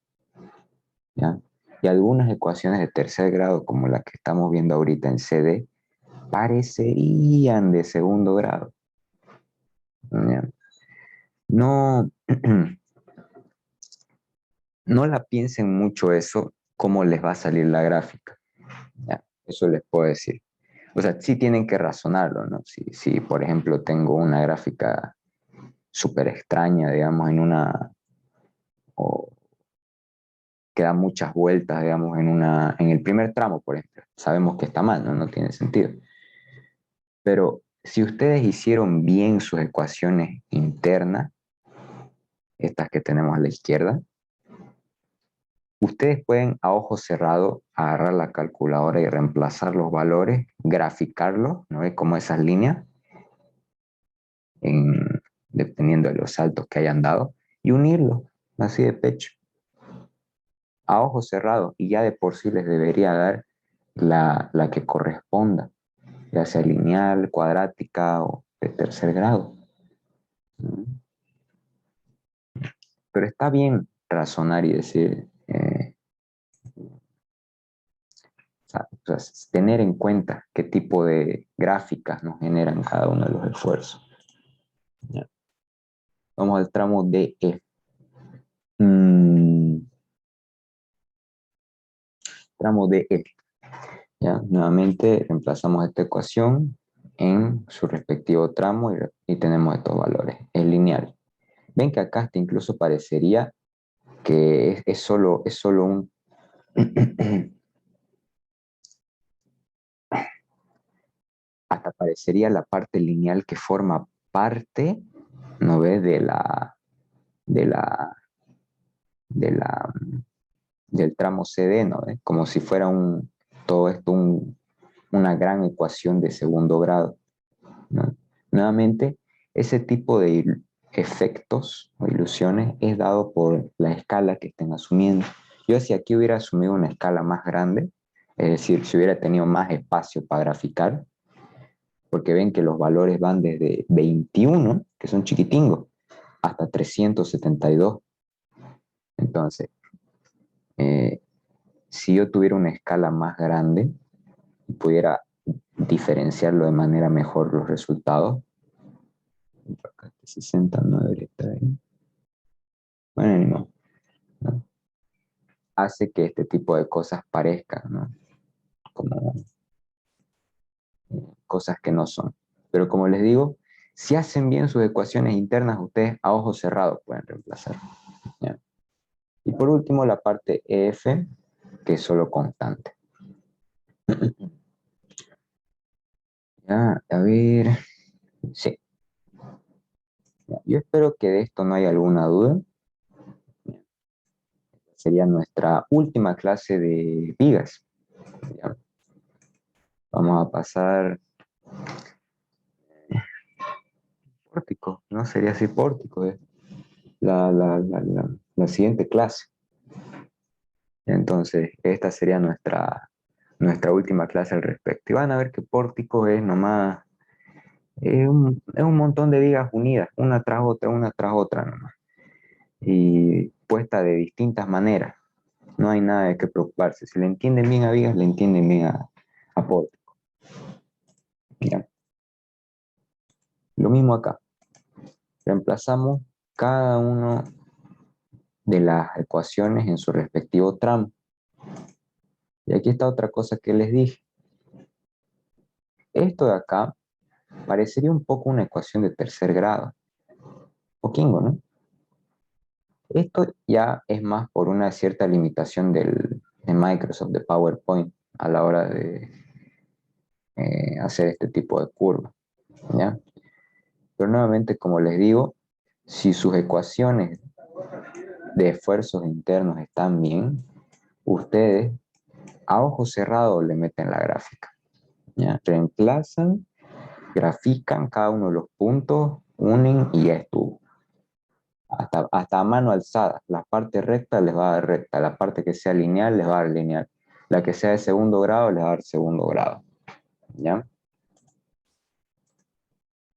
¿ya? Y algunas ecuaciones de tercer grado, como la que estamos viendo ahorita en CD, parecerían de segundo grado, ¿ya? No, no la piensen mucho eso, cómo les va a salir la gráfica, ¿ya? Eso les puedo decir. O sea, sí tienen que razonarlo, ¿no? Si por ejemplo, tengo una gráfica súper extraña, digamos, o que da muchas vueltas, digamos, en el primer tramo, por ejemplo. Sabemos que está mal, ¿no? No tiene sentido. Pero si ustedes hicieron bien sus ecuaciones internas, estas que tenemos a la izquierda, ustedes pueden a ojo cerrado agarrar la calculadora y reemplazar los valores, graficarlos, ¿no? Como esas líneas, dependiendo de los saltos que hayan dado, y unirlos, así de pecho. a ojos cerrados y ya de por sí les debería dar la que corresponda, ya sea lineal, cuadrática o de tercer grado. Pero está bien razonar y decir, o sea, tener en cuenta qué tipo de gráficas nos generan cada uno de los esfuerzos. ¿Ya? Vamos al tramo DE. Tramo DE. ¿Ya? Nuevamente reemplazamos esta ecuación en su respectivo tramo y tenemos estos valores. Es lineal. Ven que acá hasta incluso parecería que es solo un... hasta parecería la parte lineal que forma parte, ¿no ves? Del tramo CD, ¿no ves? Como si fuera todo esto una gran ecuación de segundo grado, ¿no? Nuevamente, ese tipo de efectos o ilusiones es dado por la escala que estén asumiendo. Yo si aquí hubiera asumido una escala más grande, es decir, si hubiera tenido más espacio para graficar, porque ven que los valores van desde 21, que son chiquitingos, hasta 372. Entonces, si yo tuviera una escala más grande y pudiera diferenciarlo de manera mejor los resultados, acá 69 está ahí. Bueno, ¿no? Hace que este tipo de cosas parezcan, ¿no? Como cosas que no son. Pero como les digo, si hacen bien sus ecuaciones internas, ustedes a ojos cerrados pueden reemplazar, ¿ya? Y por último, la parte EF, que es solo constante. Ya, a ver, sí. Ya, yo espero que de esto no haya alguna duda. Sería nuestra última clase de vigas. ¿Ya? Vamos a pasar pórtico, ¿no? Sería así pórtico, la siguiente clase. Entonces, esta sería nuestra última clase al respecto. Y van a ver que pórtico es nomás, es un montón de vigas unidas, una tras otra nomás. Y puesta de distintas maneras. No hay nada de qué preocuparse. Si le entienden bien a vigas, le entienden bien a pórtico. ¿Ya? Lo mismo acá. Reemplazamos cada una de las ecuaciones en su respectivo tramo. Y aquí está otra cosa que les dije. Esto de acá parecería un poco una ecuación de tercer grado. Poquingo, ¿no? Esto ya es más por una cierta limitación de Microsoft, de PowerPoint, a la hora de hacer este tipo de curva, ¿ya? Pero nuevamente, como les digo, si sus ecuaciones de esfuerzos internos están bien, ustedes a ojos cerrados le meten la gráfica, ¿ya? Reemplazan, grafican cada uno de los puntos, unen y ya estuvo. Hasta a mano alzada. La parte recta les va a dar recta, la parte que sea lineal les va a dar lineal, la que sea de segundo grado les va a dar segundo grado, ¿ya?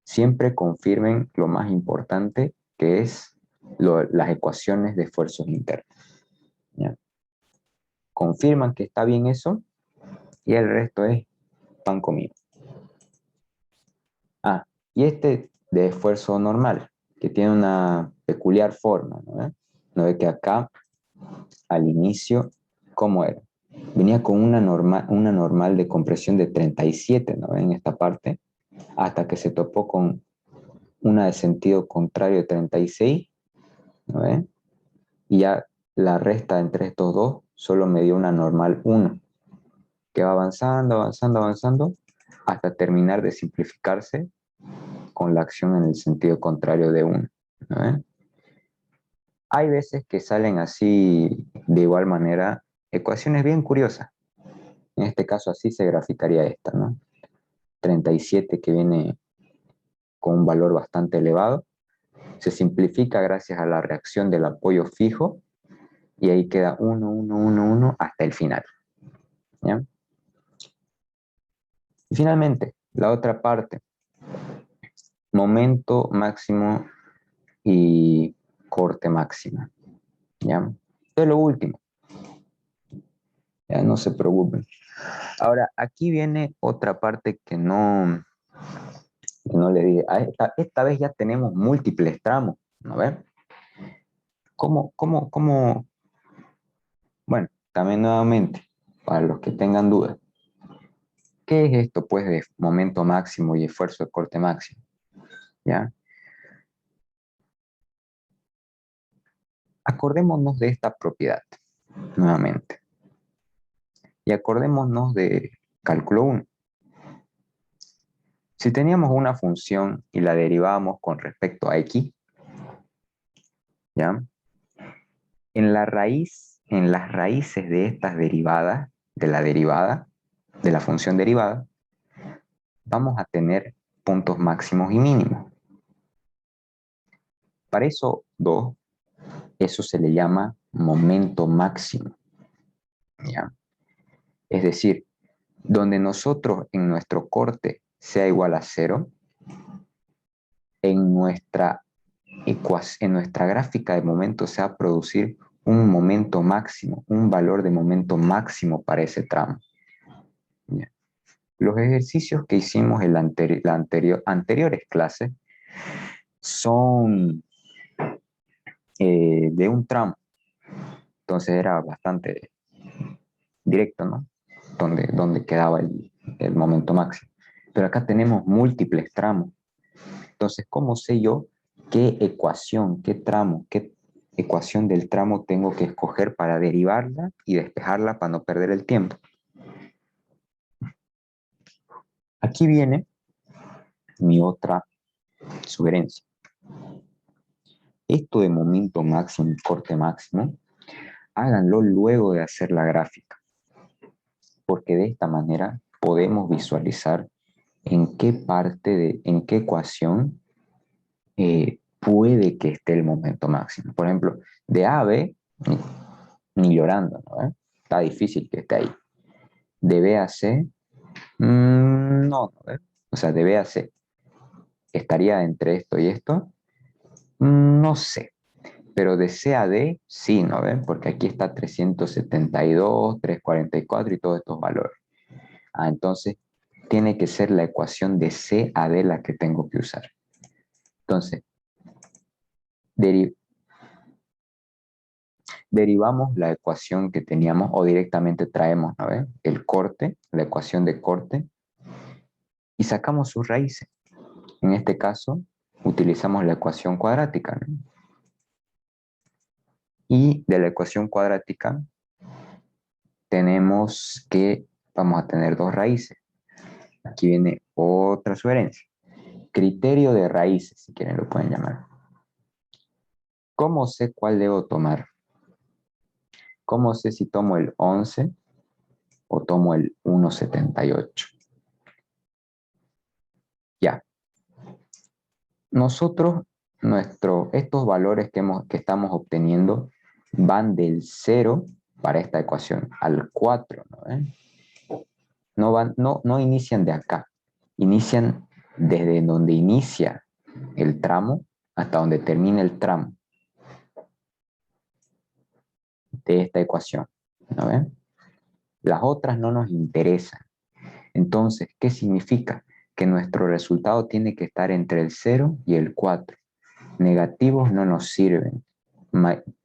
Siempre confirmen lo más importante, que es las ecuaciones de esfuerzos internos, ¿ya? Confirman que está bien eso y el resto es pan comido. Y este de esfuerzo normal, que tiene una peculiar forma, ¿no? ¿No ve que acá al inicio, ¿cómo era? Venía con una normal de compresión de 37, ¿no? En esta parte, hasta que se topó con una de sentido contrario de 36, ¿no? Y ya la resta entre estos dos solo me dio una normal 1, que va avanzando, avanzando, avanzando, hasta terminar de simplificarse con la acción en el sentido contrario de 1, ¿no? Hay veces que salen así, de igual manera, ecuaciones bien curiosas. En este caso así se graficaría esta, ¿no? 37 que viene con un valor bastante elevado. Se simplifica gracias a la reacción del apoyo fijo Y ahí queda 1, 1, 1, 1 hasta el final. ¿Ya? Y finalmente, la otra parte, momento máximo y corte máxima. ¿Ya? Esto es lo último. Ya no se preocupen. Ahora, aquí viene otra parte que no le dije. Esta vez ya tenemos múltiples tramos. ¿No ves? ¿Cómo? Bueno, también nuevamente, para los que tengan dudas, ¿qué es esto pues de momento máximo y esfuerzo de corte máximo? ¿Ya? Acordémonos de esta propiedad, nuevamente. Y acordémonos de cálculo 1. Si teníamos una función y la derivábamos con respecto a x, ¿ya? En las raíces de estas derivadas, de la derivada, de la función derivada, vamos a tener puntos máximos y mínimos. Para eso se le llama momento máximo. ¿Ya? Es decir, donde nosotros en nuestro corte sea igual a 0, en nuestra gráfica de momento se va a producir un momento máximo, un valor de momento máximo para ese tramo. ¿Ya? Los ejercicios que hicimos en anteriores clases son de un tramo. Entonces era bastante directo, ¿no? Donde quedaba el momento máximo. Pero acá tenemos múltiples tramos. Entonces, ¿cómo sé yo qué ecuación del tramo tengo que escoger para derivarla y despejarla para no perder el tiempo? Aquí viene mi otra sugerencia. Esto de momento máximo y corte máximo, háganlo luego de hacer la gráfica, porque de esta manera podemos visualizar en qué ecuación puede que esté el momento máximo. Por ejemplo, de A a B, ni llorando, ¿no? Está difícil que esté ahí. De B a C, no, ¿no? O sea, de B a C, ¿estaría entre esto y esto? No sé. Pero de C a D, sí, ¿no ven? Porque aquí está 372, 344 y todos estos valores. Entonces, tiene que ser la ecuación de C a D la que tengo que usar. Entonces, derivamos la ecuación que teníamos o directamente traemos, ¿no ven? El corte, la ecuación de corte, y sacamos sus raíces. En este caso, utilizamos la ecuación cuadrática, ¿no? Y de la ecuación cuadrática tenemos que vamos a tener dos raíces. Aquí viene otra sugerencia. Criterio de raíces, si quieren lo pueden llamar. ¿Cómo sé cuál debo tomar? ¿Cómo sé si tomo el 11 o tomo el 1,78? Ya. Nosotros, estos valores que estamos obteniendo van del 0 para esta ecuación al 4, ¿no? No inician de acá, inician desde donde inicia el tramo hasta donde termina el tramo de esta ecuación, ¿no ven? Las otras no nos interesan. Entonces, ¿qué significa? Que nuestro resultado tiene que estar entre el 0 y el 4. Negativos no nos sirven.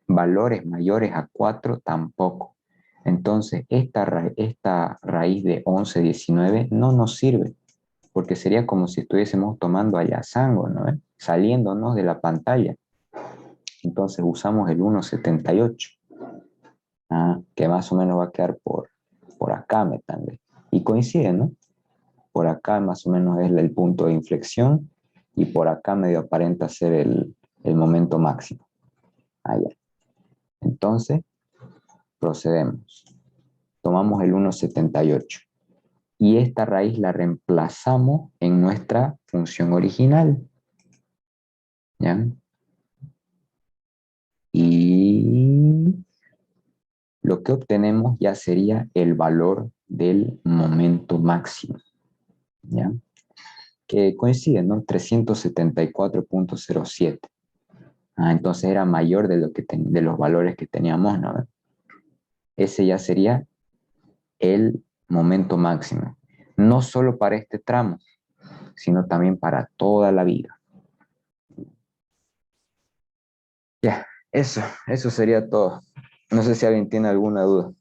Valores mayores a 4 tampoco. Entonces, esta raíz de 11, 19 no nos sirve, porque sería como si estuviésemos tomando ayasango, ¿no? Saliéndonos de la pantalla. Entonces usamos el 1,78, que más o menos va a quedar por acá, me también. Y coincide, ¿no? Por acá más o menos es el punto de inflexión y por acá medio aparenta ser el momento máximo. Allá. Entonces, procedemos. Tomamos el 1,78 y esta raíz la reemplazamos en nuestra función original. ¿Ya? Y lo que obtenemos ya sería el valor del momento máximo, ¿ya? Que coincide, ¿no? 374.07. Entonces era mayor de, de los valores que teníamos, ¿no? Ese ya sería el momento máximo. No solo para este tramo, sino también para toda la vida. Ya, eso sería todo. No sé si alguien tiene alguna duda.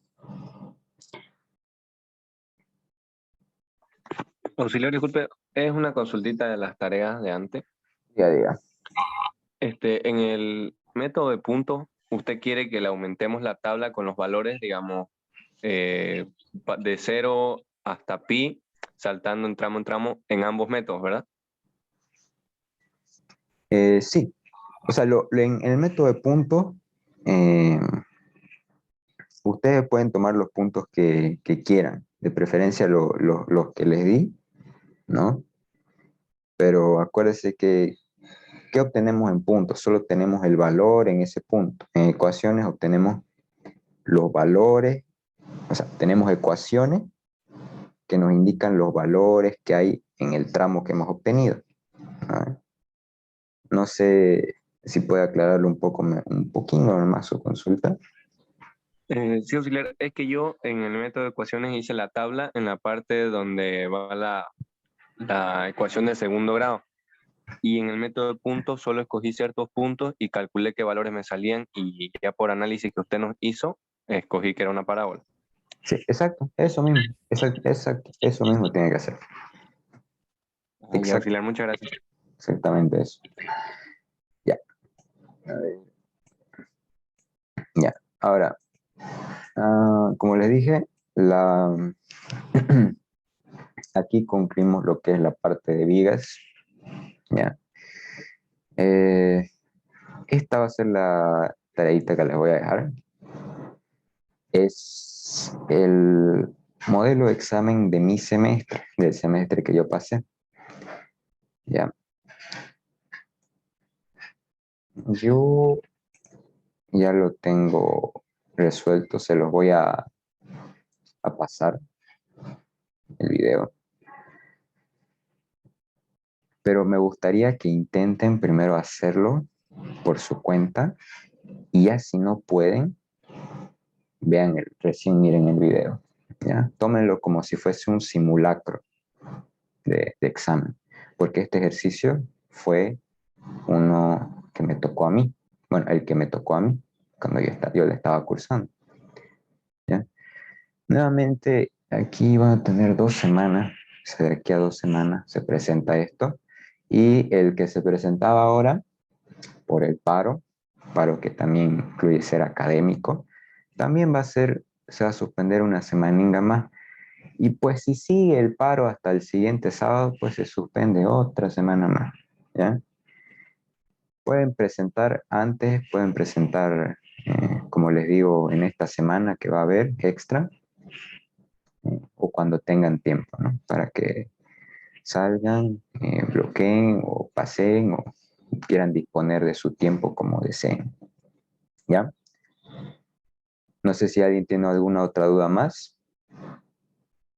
Auxiliar, disculpe, es una consultita de las tareas de antes. Diga. En el método de puntos, ¿usted quiere que le aumentemos la tabla con los valores, digamos, de 0 hasta pi, saltando en tramo, en ambos métodos, ¿verdad? Sí. O sea, en el método de puntos, ustedes pueden tomar los puntos que quieran, de preferencia los que les di, ¿no? Pero acuérdense que, ¿qué obtenemos en puntos? Solo tenemos el valor en ese punto. En ecuaciones obtenemos los valores, o sea, tenemos ecuaciones que nos indican los valores que hay en el tramo que hemos obtenido. No sé si puede aclararlo un poquito más su consulta. Sí, auxiliar, es que yo en el método de ecuaciones hice la tabla en la parte donde va la ecuación de segundo grado. Y en el método de puntos solo escogí ciertos puntos y calculé qué valores me salían y ya por análisis que usted nos hizo, escogí que era una parábola. Sí, exacto, eso mismo, exacto, eso mismo tiene que hacer. Ya, auxiliar, muchas gracias. Exactamente eso. Ya. A ver. Ya. Ahora, como les dije, aquí concluimos lo que es la parte de vigas. Ya. Esta va a ser la tareita que les voy a dejar. Es el modelo de examen de mi semestre, del semestre que yo pasé. Ya. Yo ya lo tengo resuelto, se los voy a pasar el video. Pero me gustaría que intenten primero hacerlo por su cuenta y ya si no pueden, recién miren el video. ¿Ya? Tómenlo como si fuese un simulacro de examen, porque este ejercicio fue uno que me tocó a mí, bueno, el que me tocó a mí cuando yo le estaba cursando. ¿Ya? Nuevamente, aquí van a tener 2 semanas, de aquí a 2 semanas se presenta esto, y el que se presentaba ahora, por el paro que también incluye ser académico, también se va a suspender una semaninga más. Y pues si sigue el paro hasta el siguiente sábado, pues se suspende otra semana más, ¿ya? Pueden presentar antes, pueden presentar, como les digo, en esta semana que va a haber extra, o cuando tengan tiempo, ¿no? Para que salgan, bloqueen o paseen o quieran disponer de su tiempo como deseen, ¿ya? No sé si alguien tiene alguna otra duda más.